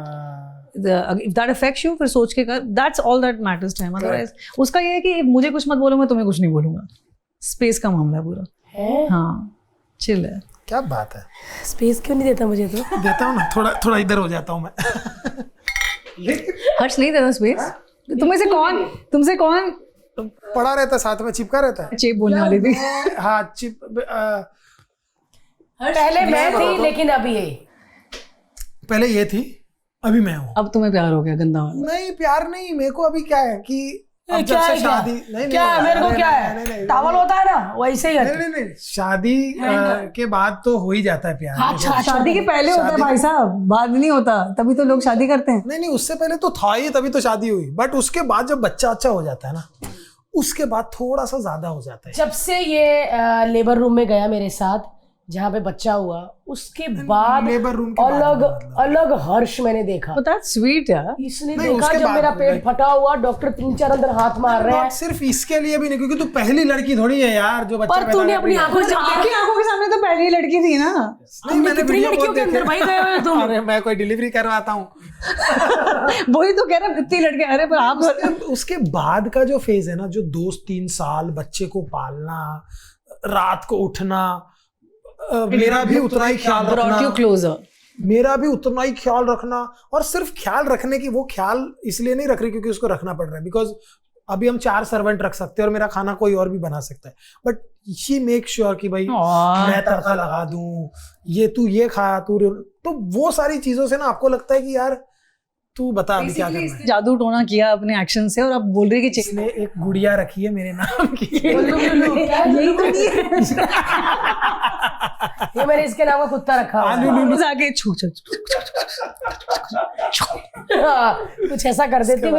If that affects you, फिर सोच के कर, that's all that matters to him. Otherwise उसका ये है कि मुझे कुछ मत बोलो, मैं तुम्हें कुछ नहीं बोलूंगा। स्पेस का मामला है पूरा। हाँ चिल है।
क्या बात है।
स्पेस क्यों नहीं देता मुझे? तो
देता हूँ ना, थोड़ा इधर हो जाता हूँ मैं।
हर्ष नहीं देता स्पेस। तुमसे कौन
पड़ा रहता है, साथ में चिपका रहता है।
चेप बोलने वाली थी।
हाँ
पहले मैं थी लेकिन अभी ये,
पहले ये थी, अभी मैं हूँ।
अब तुम्हें प्यार हो गया गंदा वाला?
नहीं प्यार नहीं, मेरे को अभी क्या है कि अब जब से शादी
क्या है मेरे को, क्या है टावल होता है ना वैसे ही।
नहीं शादी के बाद तो हो ही जाता है प्यार।
अच्छा,
शादी के पहले होता है भाई साहब, बाद नहीं होता, तभी तो लोग शादी करते हैं।
नहीं उससे पहले तो था ही, तभी तो शादी हुई। बट उसके बाद जब बच्चा अच्छा हो जाता है ना, उसके बाद थोड़ा सा ज्यादा हो जाता है।
जब से ये लेबर रूम में गया मेरे साथ, जहाँ पे बच्चा हुआ, उसके बाद
लेबर रूम के
अलग हर्ष मैंने देखा।
तो दैट्स स्वीट यार।
इसने देखा जब मेरा पेट फटा हुआ, डॉक्टर 3-4 अंदर हाथ मार रहे हैं।
सिर्फ इसके लिए भी नहीं, क्योंकि तू पहली लड़की थोड़ी है यार जो बच्चा
पर तूने अपनी आंखों
के सामने तो पहली लड़की थी ना।
कितनी लड़कियों के अंदर भाई गए हुए तुम?
अरे मैं कोई डिलीवरी करवाता हूँ।
वही तो कह रहा कितनी लड़कियां। अरे पर आप
उसके बाद का जो फेज है ना, जो 2-3 साल बच्चे को पालना, रात को उठना, मेरा भी उतना ही ख्याल रखना, मेरा भी उतना ही ख्याल रखना। और सिर्फ ख्याल रखने की, वो ख्याल इसलिए नहीं रख रही क्योंकि उसको रखना पड़ रहा है, बिकॉज अभी हम 4 सर्वेंट रख सकते हैं और मेरा खाना कोई और भी बना सकता है, बट शी मेक श्योर कि भाई मैं तड़का लगा दूं, ये तू ये खा तू। तो वो सारी चीजों से ना आपको लगता है कि यार तू बता अभी क्या करना है।
जादू टोना किया अपने एक्शन से, और अब बोल रही है कि
इसने एक गुड़िया रखी है मेरे नाम की।
यही तो नहीं है। ये मैंने इसके नाम का कुत्ता रखा हुआ है।
आके छू
कुछ ऐसा कर देते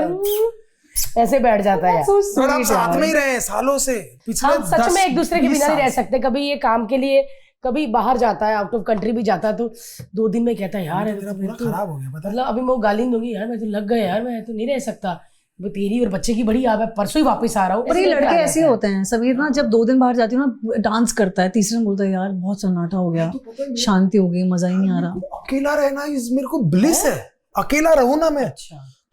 ऐसे बैठ जाता है।
और आप साथ में ही रहे सालों से, पिछले
हम सच में एक दूसरे के बिना नहीं रह सकते। कभी ये काम के लिए कभी बाहर जाता है, आउट ऑफ कंट्री भी जाता है, तो 2 दिन में कहता है यार
मेरा पूरा खराब हो गया पता है।
मतलब अभी मैं वो गाली नहीं दूंगी यार, मैं तो लग गया यार, मैं तो नहीं रह सकता, वो तेरी और बच्चे की बड़ी याद है, परसों ही वापस आ रहा हूँ।
पर ये लड़के ऐसे ही होते हैं। समीर ना जब 2 दिन बाहर जाती हूँ ना, डांस करता है, तीसरे दिन बोलता है यार बहुत सन्नाटा हो गया, शांति हो गई, मजा ही नहीं आ रहा।
अकेला रहना इस मेरे को ब्लिस है, अकेला रहूं ना मैं,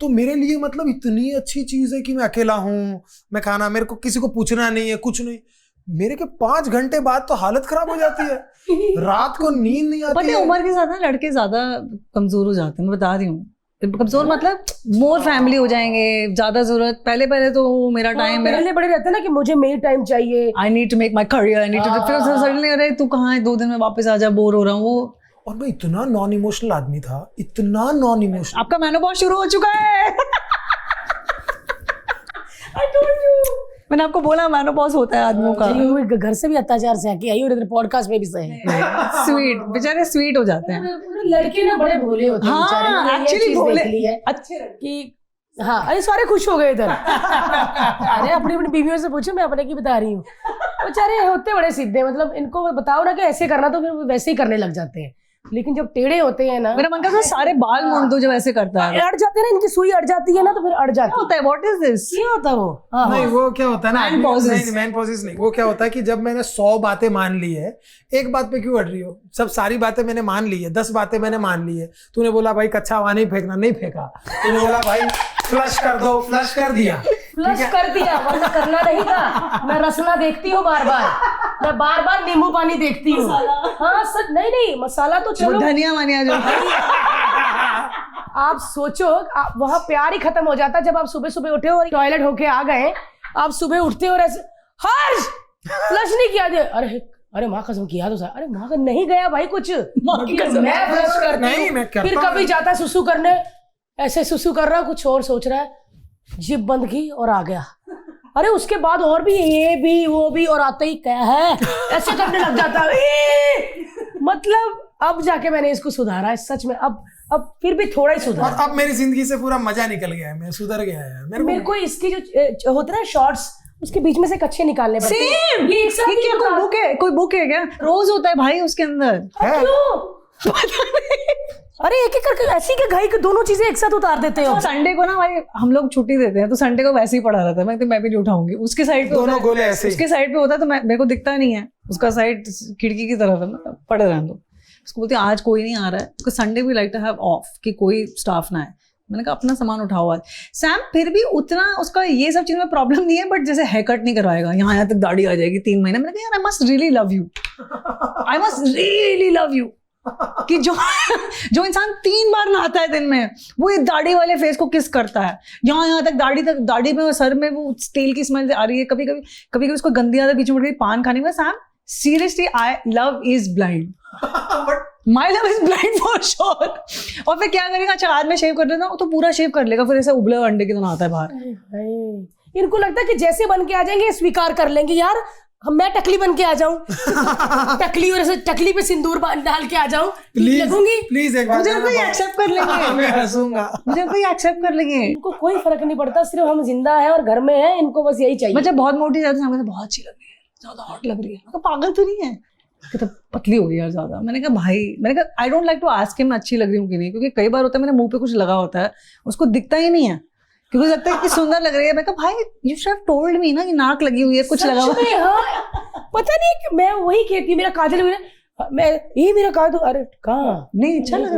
तो मेरे लिए मतलब इतनी अच्छी चीज है कि मैं अकेला हूँ, मैं खाना, मेरे को किसी को पूछना नहीं है, कुछ नहीं। मेरे के 5 घंटे बाद तो हालत खराब हो जाती है, रात को नींद नहीं आती
पता है उम्र के साथ ना लड़के ज्यादा कमजोर हो जाते हैं, मैं बता रही हूँ। कमजोर मतलब मोर फैमिली हो जाएंगे, ज्यादा जरूरत। पहले तो मेरा टाइम, मेरा
पहले बड़े रहते ना कि मुझे मेरी टाइम चाहिए,
I need to make my career, I need to, फिर सडनली अरे तू कहाँ है, 2 दिन में वापस आ जा, बोर हो रहा हूँ। वो
और मैं इतना नॉन इमोशनल आदमी था, इतना नॉन इमोशनल।
आपका मेनोपॉज शुरू हो चुका है।
I told you।
मैंने आपको बोला मेनोपॉज होता है आदमियों का।
वो घर से भी अत्याचार से आके आई और इधर पॉडकास्ट में भी सही।
स्वीट बेचारे स्वीट हो जाते हैं।
लड़के ना बड़े भोले होते हैं बेचारे,
हाँ
मैंने ये
एक्चुअली
चीज
बोले
देख ली है
अच्छे
कि हाँ, अरे सारे खुश हो गए इधर। अरे अपनी अपनी बीवियों से पूछो, मैं अपने की बता रही हूँ। बेचारे होते बड़े सीधे, मतलब इनको बताओ ना कि ऐसे करना तो फिर वैसे ही करने लग जाते हैं, लेकिन जब टेढ़े होते हैं ना,
मेरा मन करता है सारे बाल मोड़ दो जब ऐसे करता है।
अड़ जाते हैं ना, इनकी सुई अड़ जाती है ना, तो फिर अड़ जाती
क्या होता है, व्हाट इज दिस?
है। होता है वो। हाँ,
नहीं वो क्या होता है ना,
Man pauses.
नहीं मैन पॉजेस नहीं, वो क्या होता है कि जब मैंने 100 बातें मान ली है, एक बात पे क्यों अड़ रही हो? सब सारी बातें मैंने मान ली है, 10 बातें मैंने मान ली है। तूने बोला भाई कच्चा हवा नहीं फेंकना, नहीं फेंका। तूने बोला भाई फ्लश कर दो, फ्लश कर दिया,
फ्लश कर दिया, वरना करना नहीं था। मैं रसना देखती हूँ बार बार, मैं बार बार नींबू पानी देखती हूँ। हाँ सच, नहीं मसाला तो चलो,
धनिया वनिया जो
आप सोचो, आप वहाँ प्यार ही खत्म हो जाता। जब आप सुबह सुबह उठे और टॉयलेट होके आ गए, आप सुबह उठते और ऐसे हर्ष फ्लश नहीं किया, अरे माँ कसम किया तो, अरे माँ का नहीं गया भाई कुछ, मैं फ्लश करती हूँ। फिर कभी जाता सुसु करने, ऐसे सुसु कर रहा, कुछ और सोच रहा है, जिप बंद की और आ गया। अरे उसके बाद और भी, ये भी वो भी, और आते ही क्या है ऐसे करने लग जाता है। मतलब अब जाके मैंने इसको सुधारा है सच में, अब फिर भी थोड़ा ही सुधारा।
और अब मेरी जिंदगी से पूरा मजा निकल गया है, मैं सुधर गया है।
मेरे को इसकी जो होता है शॉर्ट्स, उसके बीच में से कच्चे निकालने पड़ते हैं।
सेम ये क्या कोई बुक है क्या? रोज होता है भाई उसके अंदर।
क्यों? अरे एक एक करके ऐसी के घाई के दोनों चीजें एक साथ उतार देते हो।
संडे को ना भाई हम लोग छुट्टी देते हैं, तो संडे को वैसे ही पड़ा रहता है। मैं भी नहीं उठाऊंगी, उसके साइड पे
दोनों गोले ऐसे,
उसके साइड पे होता है तो मेरे को दिखता नहीं है, उसका साइड खिड़की की तरफ है, मतलब पड़े रहने दो। उसको बोलती आज कोई नहीं आ रहा है, तो संडे भी लाइक टू हैव ऑफ कि कोई स्टाफ ना है। मैंने कहा अपना सामान उठाओ आज। सैम फिर भी उतना उसका ये सब चीज़ में प्रॉब्लम नहीं है, बट जैसे हेयर कट नहीं करवाएगा, यहाँ तक दाढ़ी आ जाएगी 3 महीने। मैंने कहा यार I must really love you, I must really love you कि जो इंसान 3 बार नहाता है दिन में, वो ये दाढ़ी वाले फेस को किस करता है, यहाँ तक दाढ़ी में और सर में वो तेल की स्मेल आ रही है। कभी उसको गंदी आदत बीच में उड़ गई पान खाने में। Sam seriously I love is blind, my love is blind for sure. और फिर क्या करेगा, अच्छा आज मैं शेव कर लेता हूँ तो पूरा शेव कर लेगा, फिर ऐसे उबले हुए अंडे की तरह आता है बाहर।
इनको लगता है कि जैसे बन के आ जाएंगे स्वीकार कर लेंगे, यार मैं टकली बन के आ जाऊं, टकली और ऐसे टकली पे सिंदूर डाल के आ जाऊं, लगूंगी
प्लीज एक
मुझे कोई एक्सेप्ट कर लेंगे,
मैं हंसूंगा,
मुझे कोई एक्सेप्ट कर लेंगे।
इनको कोई फर्क नहीं पड़ता, सिर्फ हम जिंदा हैं और घर में हैं, इनको बस यही चाहिए।
मैं जब बहुत मोटी जाती हूँ बहुत अच्छी लग रही है, ज्यादा हॉट लग रही है, तो पागल तो नहीं है, तो पतली हो गई यार ज्यादा। मैंने कहा I don't like to ask him मैं अच्छी लग रही हूँ कि नहीं, क्योंकि कई बार होता है मेरे मुंह पे कुछ लगा होता है, उसको दिखता ही नहीं है, क्योंकि लगता है कि सुंदर लग रही है। मैं कहा भाई you should have told me ना कि नाक लगी हुई है, कुछ लगा हुआ है।
हाँ, पता नहीं कि मैं वही कहती हूँ, मेरा काजल मैं ये मेरा काजल, अरे कहाँ
नहीं अच्छा लग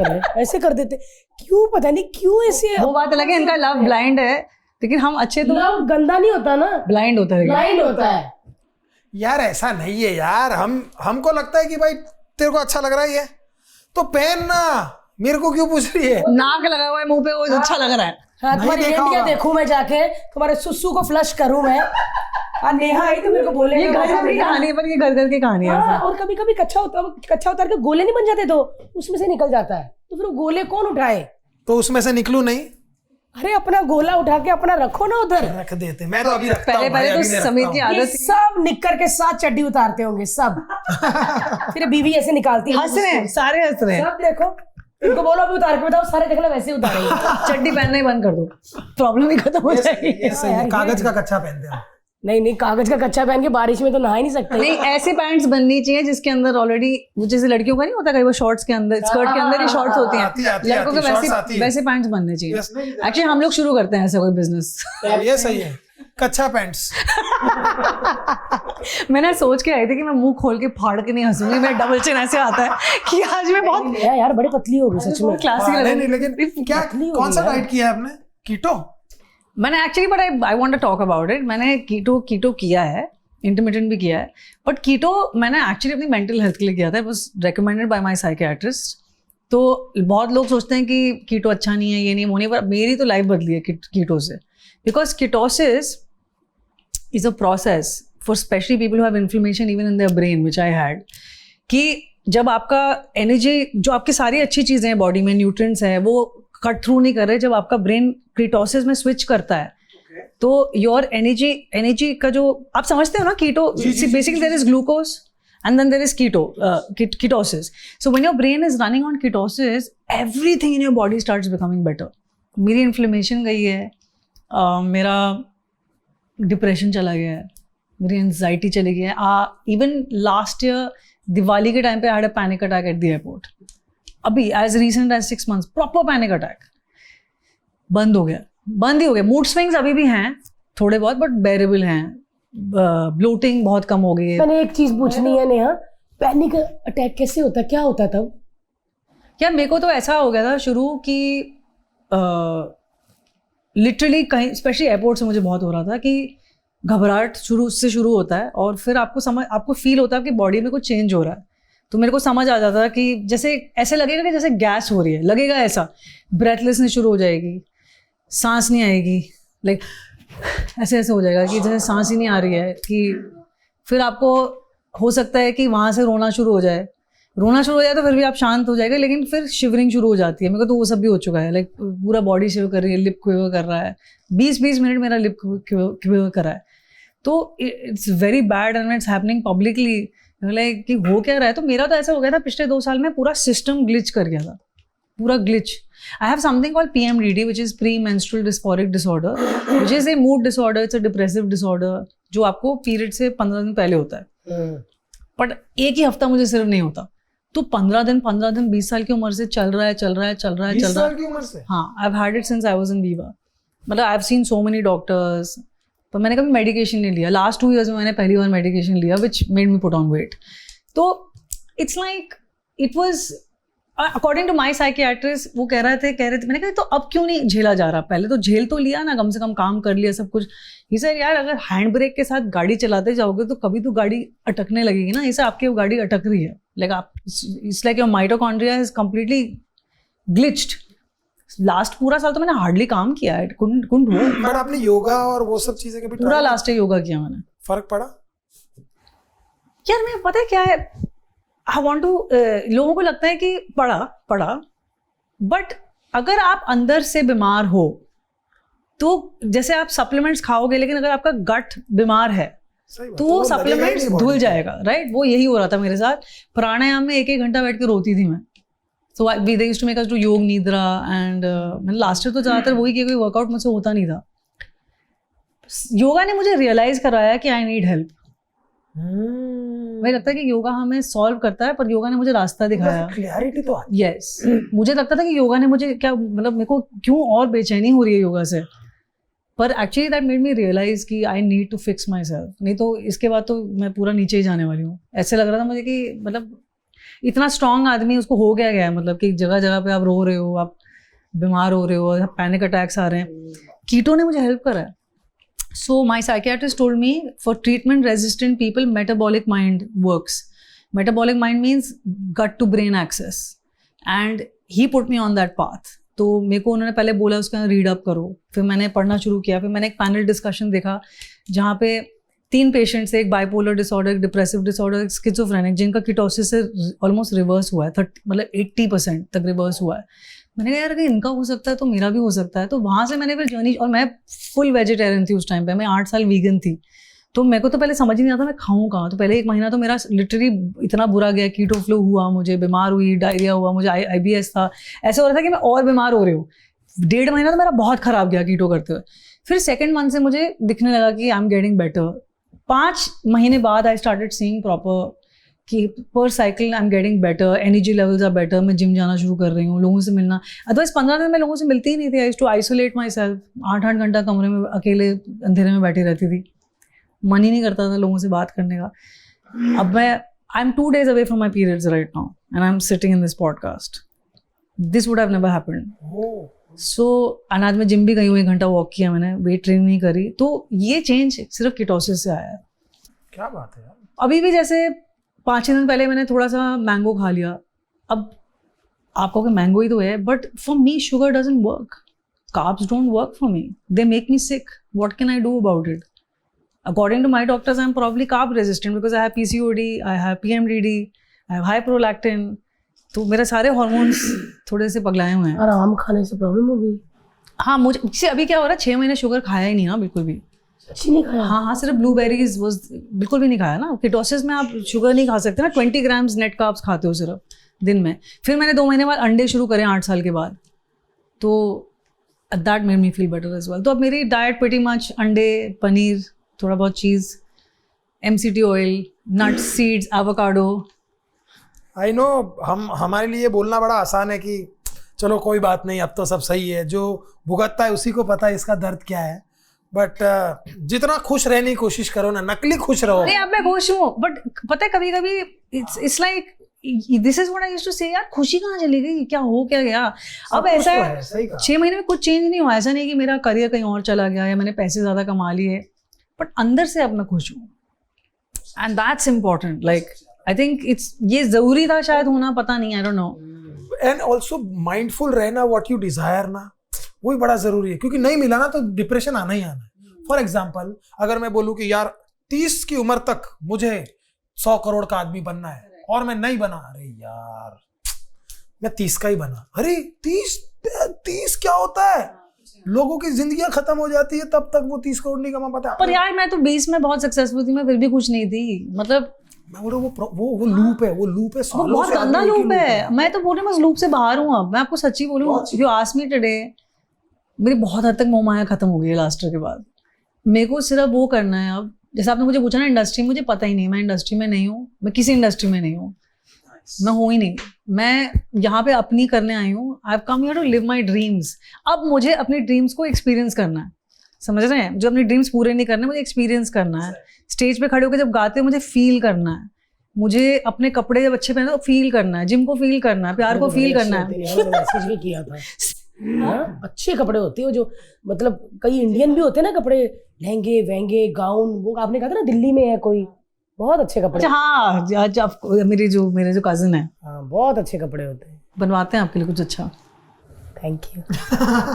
रहा है,
ऐसे कर देते क्यों, पता नहीं क्यों ऐसे।
वो बात अलग है, इनका लव ब्लाइंड है, लेकिन हम अच्छे तो
लव गंदा नहीं होता ना,
ब्लाइंड होता है,
ब्लाइंड होता है
यार। ऐसा नहीं है यार, हमको लगता है कि भाई तेरे को अच्छा लग रहा है ये तो पहनना, मेरे को क्यों पूछ रही है?
नाक लगा हुआ है मुंह पे, वो अच्छा लग रहा है।
हाँ, तुम्हारी इंडिया देखूं मैं जाके, तुम्हारे सुसु को फ्लश करूं मैं। नेहा आई तो मेरे को बोले
ये घर घर की कहानी है, पर ये घर घर की कहानी है।
हाँ, और कभी कभी कच्चा उतार के गोले नहीं बन जाते, तो उसमें से निकल जाता है, तो फिर गोले कौन उठाए?
तो उसमें से निकलूं नहीं?
अरे अपना गोला उठा के अपना रखो ना उधर,
रख देते। मैं तो अभी रखता हूं,
पहले तो समीर की आदत थी,
सब निक्कर के साथ चड्डी उतारते होंगे सब। फिर बीवी ऐसे निकालती है,
हंस रहे हैं सारे, हंस रहे हैं
सब। देखो इनको बोलो अभी उतार के बताओ, सारे देखना वैसे ही उतारेंगे।
चड्डी पहनना ही बंद कर दो, प्रॉब्लम ही खत्म हो जाएगी।
कागज का कच्चा पहनते हैं।
नहीं कागज का कच्चा पहन के बारिश में तो नहा ही नहीं सकते।
नहीं, ऐसे पैंट्स बननी चाहिए जिसके अंदर ऑलरेडी, वो जैसे लड़कियों का नहीं होता कई वो शॉर्ट्स के अंदर, स्कर्ट के अंदर ही शॉर्ट्स होती हैं, लड़कों के वैसे पैंट्स बनने चाहिए। एक्चुअली हम लोग शुरू करते हैं ऐसा कोई बिजनेस।
ये सही है, कच्चा पैंट्स।
मैंने सोच के आई थी कि मैं मुंह खोल के फाड़ के नहीं हंसूंगी, मेरा डबल चिन ऐसे आता है कि आज मैं बहुत
यार बड़े पतली हो गई सच में।
क्लासिक लग
नहीं, लेकिन क्या कौन सा डाइट किया है आपने? कीटो? मैंने
actually but I want to talk about it. मैंने कीटो किया है, इंटरमिटेंट भी किया है, बट कीटो मैंने एक्चुअली अपनी मेंटल हेल्थ के लिए किया था। It was recommended by my psychiatrist. तो बहुत लोग सोचते हैं कि कीटो अच्छा नहीं है, ये नहीं वो नहीं, पर मेरी तो लाइफ बदली है कीटो से। Because ketosis is a process for specially people who have inflammation even in their brain, which I had, कि जब आपका एनर्जी, जो आपकी सारी अच्छी चीज़ें हैं बॉडी में, न्यूट्रिएंट्स हैं, वो कट थ्रू नहीं कर रहे, जब आपका ब्रेन कीटोसिस में स्विच करता है तो योर एनर्जी का जो आप समझते हो ना, keto basically there is glucose and then there is ketosis. So when your brain is running on ketosis, everything in your body starts becoming better. मेरी इन्फ्लेमेशन गई है, मेरा डिप्रेशन चला गया है, मेरी एंजाइटी चली गई है। इवन लास्ट ईयर दिवाली के टाइम पे I had a panic attack at the airport. अभी as recent as 6 months proper panic attack. बंद ही हो गया। मूड स्विंग्स अभी भी हैं थोड़े बहुत, बट बेरेबल हैं। ब्लोटिंग बहुत कम हो गई है।
मैंने एक चीज पूछनी है नेहा, पैनिक अटैक कैसे होता, क्या होता तब?
यार मेरे को तो ऐसा हो गया था शुरू कि लिटरली कहीं, स्पेशली एयरपोर्ट से मुझे बहुत हो रहा था कि घबराहट शुरू होता है, और फिर आपको फील होता है कि बॉडी में कुछ चेंज हो रहा है। तो मेरे को समझ आ जाता था कि जैसे ऐसे लगेगा कि जैसे गैस हो रही है, लगेगा ऐसा, ब्रेथलेसनेस शुरू हो जाएगी, सांस नहीं आएगी, लाइक ऐसे हो जाएगा कि जैसे सांस ही नहीं आ रही है। कि फिर आपको हो सकता है कि वहाँ से रोना शुरू हो जाए तो फिर भी आप शांत हो जाएगा, लेकिन फिर शिवरिंग शुरू हो जाती है। मेरे को तो वो सब भी हो चुका है, लाइक पूरा बॉडी शिवर कर रही है, लिप क्विवर कर रहा है, 20 मिनट मेरा लिप क्विवर कर रहा है। तो it's very bad and it's happening publicly, like कि हो क्या रहा है। तो मेरा तो ऐसा हो गया था पिछले 2 साल में, पूरा सिस्टम ग्लिच कर गया था, पूरा glitch. I have something called PMDD, which is premenstrual dysphoric disorder, which is a mood disorder, it's a depressive disorder, जो आपको पीरियड से 15 दिन पहले होता है। बट एक ही हफ्ता मुझे सिर्फ नहीं होता, तो 15 दिन 20 साल की उम्र से चल रहा है।
20 साल की उम्र से?
हाँ, I've had it since I was in Viva. मतलब I've seen so many doctors, पर मैंने कभी मेडिकेशन नहीं लिया। लास्ट 2 years में मैंने पहली बार मेडिकेशन लिया, which made me put on weight. तो it's like it was according to my psychiatrist, वो कह रहे थे, मैंने कहा तो अब क्यों नहीं झेला जा रहा? पहले तो झेल तो लिया ना, कम से कम काम कर लिया सब कुछ। ही सर यार, अगर हैंड ब्रेक के साथ गाड़ी चलाते जाओगे तो कभी तो गाड़ी अटकने लगेगी ना। इसे आपकी गाड़ी अटक रही है, लाइक आप, it's like your mitochondria is completely glitched. Last पूरा साल तो मैंने हार्डली काम किया है, कुंड वो।
बट आपने योगा और वो सब चीजें कभी
पूरा लास्ट ईयर योगा किया मैंने।
फर्क पड़ा?
यार मैं पता है क्या है, आई वॉन्ट टू, लोगों को लगता है कि पढ़ा, बट अगर आप अंदर से बीमार हो तो जैसे आप सप्लीमेंट्स खाओगे, लेकिन अगर आपका गट बीमार है तो वो सप्लीमेंट्स धुल जाएगा, राइट? वो यही हो रहा था मेरे साथ। प्राणायाम में 1 घंटा बैठ के रोती थी मैं। So they used to make us do yog nidra, and मैंने लास्ट ईयर तो ज़्यादातर वही किया, कोई वर्कआउट मुझसे होता नहीं था। योगा ने मुझे रियलाइज कराया कि आई नीड हेल्प। मुझे लगता है कि योगा हमें सॉल्व करता है, पर योगा ने मुझे रास्ता दिखाया,
क्लैरिटी तो आती।
यस मुझे लगता था कि योगा ने मुझे क्या, मतलब मेरे को क्यों और बेचैनी हो रही है योगा से, पर actually that made me realize कि I need to fix myself. नहीं तो इसके बाद तो मैं पूरा नीचे ही जाने वाली हूँ। ऐसे लग रहा था मुझे कि मतलब इतना स्ट्रांग आदमी, उसको हो गया है, मतलब कि जगह जगह पे आप रो रहे हो, आप बीमार हो रहे हो, पैनिक अटैक्स आ रहे हैं। कीटो ने मुझे हेल्प करा है। So my psychiatrist told me for treatment resistant people, metabolic mind works. Metabolic mind means gut to brain access, and he put me on that path. तो मेरे को उन्होंने पहले बोला उसका रीड अप करो, फिर मैंने पढ़ना शुरू किया। फिर मैंने एक पैनल डिस्कशन देखा जहाँ पे 3 पेशेंट्स, एक बाइपोलर डिसऑर्डर, एक डिप्रेसिव डिसऑर्डर, एक स्किज़ोफ्रेनिक, जिनका कीटोसिस से ऑलमोस्ट रिवर्स हुआ है, 80% तक रिवर्स हुआ है। मैंने कहा यार अगर इनका हो सकता है तो मेरा भी हो सकता है। तो वहाँ से मैंने फिर जर्नी, और मैं फुल वेजिटेरियन थी उस टाइम पे, मैं 8 साल वीगन थी। तो मेरे को तो पहले समझ ही नहीं आता मैं खाऊं कहाँ। तो पहले 1 महीना तो मेरा लिटरली इतना बुरा गया, कीटो फ्लू हुआ मुझे, बीमार हुई, डायरिया हुआ मुझे, IBS था, ऐसा हो रहा था कि मैं और बीमार हो रही हूँ। 1.5 महीना तो मेरा बहुत ख़राब गया कीटो करते हुए। फिर सेकेंड मंथ से मुझे दिखने लगा कि आई एम गेटिंग बेटर. 5 महीने बाद आई स्टार्टेड सीइंग प्रॉपर कि पर cycle I am getting better, energy levels are better, मैं जिम जाना शुरू कर रही हूँ, लोगों से मिलना. अदरवाइज 15 दिन में लोगों से मिलती ही नहीं थी. I used to isolate myself. 8-8 घंटा कमरे में अकेले अंधेरे में बैठी रहती थी. मन ही नहीं करता था लोगों से बात करने का. अब मैं I am 2 days away from my periods right now and I'm sitting in this podcast. This would have never happened. So आज मैं जिम भी गई हूँ, 1 घंटा वॉक किया मैंने, वेट ट्रेनिंग नहीं करी. तो ये चेंज सिर्फ कीटोसिस से आया है.
क्या बात है यार.
अभी भी जैसे 5-6 दिन पहले मैंने थोड़ा सा मैंगो खा लिया. अब आपको कि मैंगो ही तो है, but for me sugar doesn't work. Carbs don't work for me. They make me sick. What can I do about it? According to my doctors, I'm probably carb resistant because I have PCOD, I have PMDD, I have high prolactin. तो मेरे सारे hormones थोड़े से पगलाए हुए हैं.
आराम खाने से प्रॉब्लम हो गई.
हाँ, मुझे अभी क्या हो रहा है, 6 महीने शुगर खाया ही नहीं ना, बिल्कुल भी.
अच्छी नहीं खाया.
हाँ, सिर्फ ब्लूबेरीज बिल्कुल भी नहीं खाया ना. कीटोसिस में आप शुगर नहीं खा सकते ना. 20 ग्राम्स नेट कार्ब्स खाते हो सिर्फ दिन में. फिर मैंने 2 महीने बाद अंडे शुरू करे 8 साल के बाद. तो that made me feel better as well. तो अब मेरी डाइट प्रीटी मच अंडे, पनीर, थोड़ा बहुत चीज़, MCT oil, nuts, seeds, avocado.
I know हमारे लिए बोलना बड़ा आसान है कि चलो कोई बात नहीं, अब तो सब सही है. जो भुगतता है उसी को पता है इसका दर्द क्या है. बट जितना खुश रहने की कोशिश करो ना, नकली खुश रहो.
नहीं, अब मैं खुश हूँ, बट पता है कभी कभी it's like this is what I used to say, यार खुशी कहाँ चली गई, क्या हो क्या गया. अब ऐसा है 6 महीने में कुछ चेंज नहीं हुआ. ऐसा नहीं कि मेरा करियर कहीं और चला गया या मैंने पैसे ज़्यादा कमा लिए, बट अंदर से अब मैं खुश हूँ. And that's important. Like I think ये ज़रूरी था शायद होना, पता नहीं, I don't know.
And also mindful रहना व्हाट यू डिजायर ना, वही बड़ा जरूरी है. क्योंकि नहीं मिला ना तो डिप्रेशन आना ही आना है. फॉर एग्जाम्पल, अगर मैं बोलूँ कि यार 30 की उम्र तक मुझे 100 करोड़ का आदमी बनना है और मैं नहीं बना, अरे यार मैं 30 का ही बना. अरे 30 क्या होता है, लोगों की जिंदगियां खत्म हो जाती है तब तक वो 30 करोड़ नहीं कमा पाता.
पर यार मैं तो 20 में बहुत सक्सेसफुल थी, मैं फिर भी कुछ नहीं थी. मतलब
मैं बोल रहा हूँ वो लूप है, वो लूप है,
वो बहुत गंदा लूप है. मैं तो पूरे बस लूप से बाहर हूँ. अब मैं आपको सच्ची बोलूँ, यू आस्क मी टुडे, मेरी बहुत हद तक मोहमाया खत्म हो गई है लास्ट ईयर के बाद. मेरे को सिर्फ वो करना है अब. जैसे आपने मुझे पूछा ना इंडस्ट्री, मुझे पता ही नहीं, मैं इंडस्ट्री में नहीं हूँ, मैं किसी इंडस्ट्री में नहीं हूँ, मैं हूँ ही नहीं. मैं यहाँ पे अपनी करने आई हूँ. I have come here to live my dreams. अब मुझे अपनी ड्रीम्स को एक्सपीरियंस करना है. समझ रहे हैं, जो अपनी ड्रीम्स पूरे नहीं करने, मुझे एक्सपीरियंस करना है. स्टेज पे खड़े होकर जब गाते हो मुझे फील करना है. मुझे अपने कपड़े जब अच्छे पहने तो फील करना है, जिम को फील करना है, प्यार को फील करना है.
मैसेज भी किया था. अच्छे कपड़े होते हैं जो, मतलब कई इंडियन भी होते हैं ना कपड़े, लहंगे वहंगे गाउन. वो आपने कहा था ना दिल्ली में है कोई, बहुत अच्छे कपड़े.
हाँ, मेरे जो कजिन है,
बहुत अच्छे कपड़े होते हैं,
बनवाते हैं आपके लिए कुछ अच्छा.
Thank you.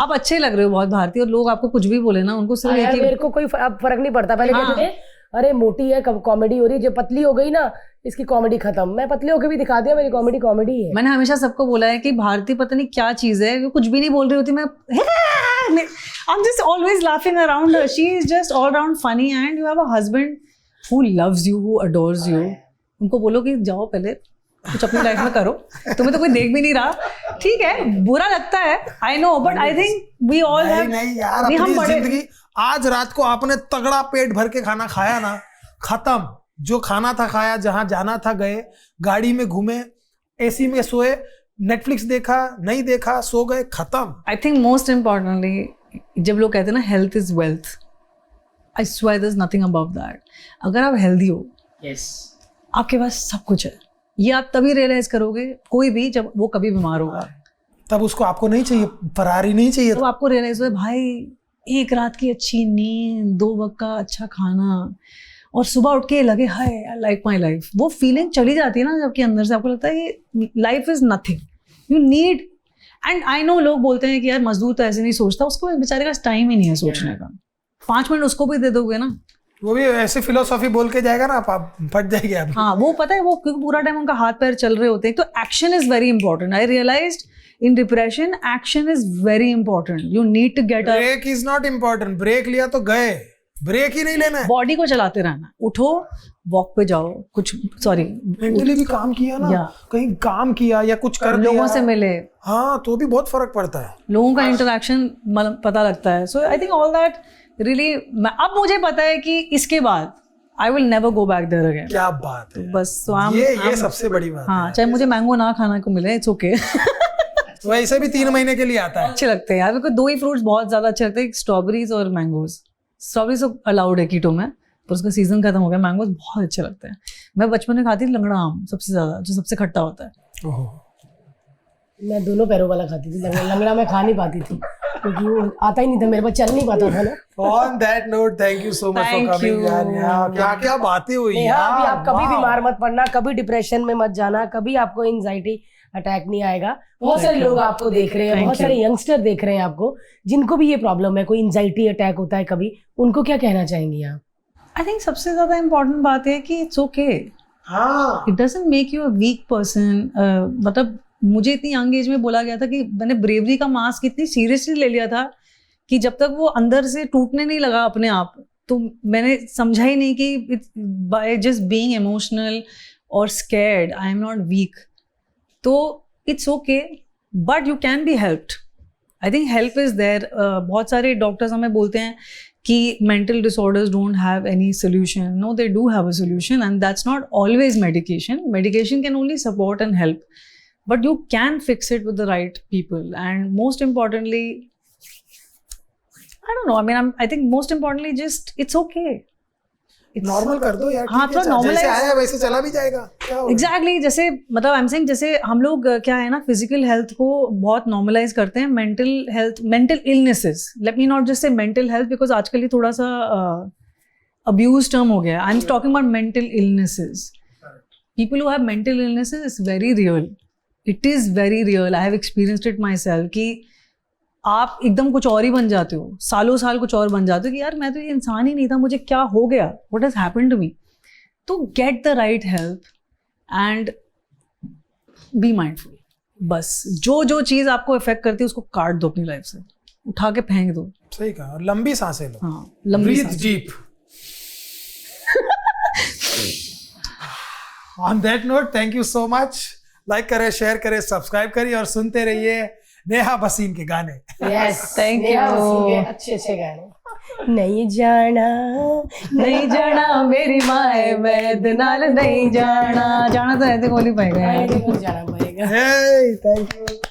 आप अच्छे लग रहे हो बहुत भारतीय, और लोग आपको कुछ भी बोले ना, उनको सिर्फ एक ही.
मेरे को कोई फर्क नहीं पड़ता. पहले कहते थे अरे मोटी है, कब कॉमेडी हो रही है, जो पतली हो गई ना इसकी कॉमेडी खत्म. मैं पतली होकर भी दिखा दिया, मेरी कॉमेडी है.
मैंने हमेशा सबको बोला है कि भारतीय पता नहीं क्या चीज है, वो कुछ भी नहीं बोल रही होती, मैं I'm just always laughing around her. She is just all around funny, and you have a husband who loves you, who adores you. उनको बोलो कि जाओ पहले कुछ अपनी लाइफ में करो, तुम्हें तो कोई देख भी नहीं रहा. ठीक है, बुरा लगता है, I know, but I think we all have.
नहीं यार, अपनी जिंदगी. आज रात को आपने तगड़ा पेट भर के खाना खाया ना, खत्म. जो खाना था खाया, जहां जाना था गए, गाड़ी में घूमे, एसी में सोए, नेटफ्लिक्स देखा नहीं देखा, सो गए, खत्म.
आई थिंक मोस्ट इम्पॉर्टेंटली जब लोग कहते हैं ना health is wealth, I swear there is nothing above that. अगर आप हेल्दी हो, आपके पास सब कुछ है. ये आप तभी रियलाइज करोगे, कोई भी जब वो कभी बीमार होगा,
तब उसको आपको नहीं चाहिए, फरारी नहीं चाहिए.
तो आपको रियलाइज हो भाई, एक रात की अच्छी नींद, 2 वक्त का अच्छा खाना, और सुबह उठ के लगे हाय आई लाइक माई लाइफ. वो फीलिंग चली जाती है ना जबकि अंदर से आपको लगता है ये life is nothing, you need. And I know लोग बोलते हैं कि यार मजदूर तो ऐसे नहीं सोचता, उसको बेचारे का टाइम ही नहीं है सोचने का. 5 मिनट उसको भी दे दोगे ना,
वो भी ऐसे फिलोसॉफी बोल के जाएगा ना, आप फट जाएंगे आप.
हाँ, वो पता है, वो क्योंकि पूरा टाइम उनका हाथ पैर चल रहे होते हैं. तो action is very important. I realized in depression action is very important. You need to get
break is not important. Break लिया तो गए, ब्रेक ही नहीं लेना है।
बॉडी को चलाते रहना, उठो, वॉक पे जाओ, कुछ सॉरी
मेंटली भी काम किया ना,
या।
कहीं काम किया या कुछ कर
लोगों
दिया,
से मिले,
हाँ तो भी बहुत फर्क पड़ता है।
लोगों का इंटरेक्शन पता लगता है। So I think all that really, अब मुझे पता है कि इसके बाद I will never go back there again.
क्या बात है,
बस so
ये सबसे बड़ी बात
हाँ,
है।
चाहे मुझे मैंगो ना खाना को मिले, इट्स ओके।
वैसे भी 3 महीने के लिए आता है।
अच्छे लगते हैं यार, मेरे को 2 ही फ्रूट्स बहुत ज्यादा अच्छे लगते हैं, स्ट्रॉबेरीज और मैंगोज। स्ट्रॉबेरीज तो अलाउड है कीटो में, पर उसका सीजन खत्म हो गया। मैंगोज बहुत अच्छे लगते हैं। मैं बचपन में खाती थी लंगड़ा आम सबसे ज्यादा, जो सबसे खट्टा होता है।
ओहो।
मैं दोनों पैरों वाला खाती थी, लंगड़ा मैं खा नहीं पाती थी क्योंकि वो आता ही नहीं था, मेरे पास चल नहीं पाता था ना।
On that note, thank you so much for
Thank
coming
you.
यार। क्या क्या बातें हुई
नेहा, अभी
यार,
आप कभी
wow.
बीमार मत पड़ना, कभी डिप्रेशन में मत जाना, कभी आपको एंजाइटी अटैक नहीं आएगा। बहुत सारे लोग आपको देख रहे हैं, बहुत सारे यंगस्टर देख रहे हैं आपको, जिनको भी ये प्रॉब्लम है, कोई एंजाइटी अटैक होता है कभी, उनको क्या कहना चाहेंगी आप?
आई थिंक सबसे ज्यादा इम्पोर्टेंट बात है कि इट्स ओके,
हाँ
it doesn't make you a weak person. मतलब मुझे इतनी यंग एज में बोला गया था कि मैंने ब्रेवरी का मास्क इतनी सीरियसली ले लिया था कि जब तक वो अंदर से टूटने नहीं लगा अपने आप, तो मैंने समझा ही नहीं कि it's by just being emotional और scared I am not weak. तो it's okay, but you can be helped. I think help is there. बहुत सारे डॉक्टर्स हमें बोलते हैं कि mental disorders don't have any solution. No, they do have a solution, and that's not always medication. Medication can only support and help, but you can fix it with the right people. And most importantly, I don't know, I mean, I think most importantly, just it's okay.
Normal कर दो यार,
हाँ,
ठीक है,
थोड़ा normalize-
जैसे आया वैसे चला भी जाएगा, क्या होगा?
एग्जैक्टली जैसे मतलब आई एम सेइंग, जैसे हम लोग क्या है ना, फिजिकल हेल्थ को बहुत नॉर्मलाइज करते हैं, mental health, mental illnesses, let me not just say mental health because आजकल ये थोड़ा सा अब्यूज टर्म हो गया। I am talking about mental illnesses. People who have mental illnesses is very real, it is very real. I have experienced it my self कि आप एकदम कुछ और ही बन जाते हो, सालों साल कुछ और बन जाते हो कि यार मैं तो ये इंसान ही नहीं था, मुझे क्या हो गया, what has happened to me. तो get the right help and be mindful. बस जो जो चीज़ आपको इफेक्ट करती है उसको काट दो अपनी लाइफ से, उठा के फेंक दो.
सही कहा, और लंबी सांसें लो.
हाँ, लंबी
ब्रीथ
सांस.
Deep. On that note, thank you so much. Like करें, शेयर करें, सब्सक्राइब करिए और सुनते रहिए नेहा भसीन के गाने.
Yes,
Thank
Neha
you.
Bhasin के अच्छे अच्छे गाने. नहीं जाना,
नहीं जाना मेरी माए वैद नाल नहीं जाना. जाना तो ऐसे बोल ही पाएगा यार.
जाना पड़ेगा.
Hey, thank you.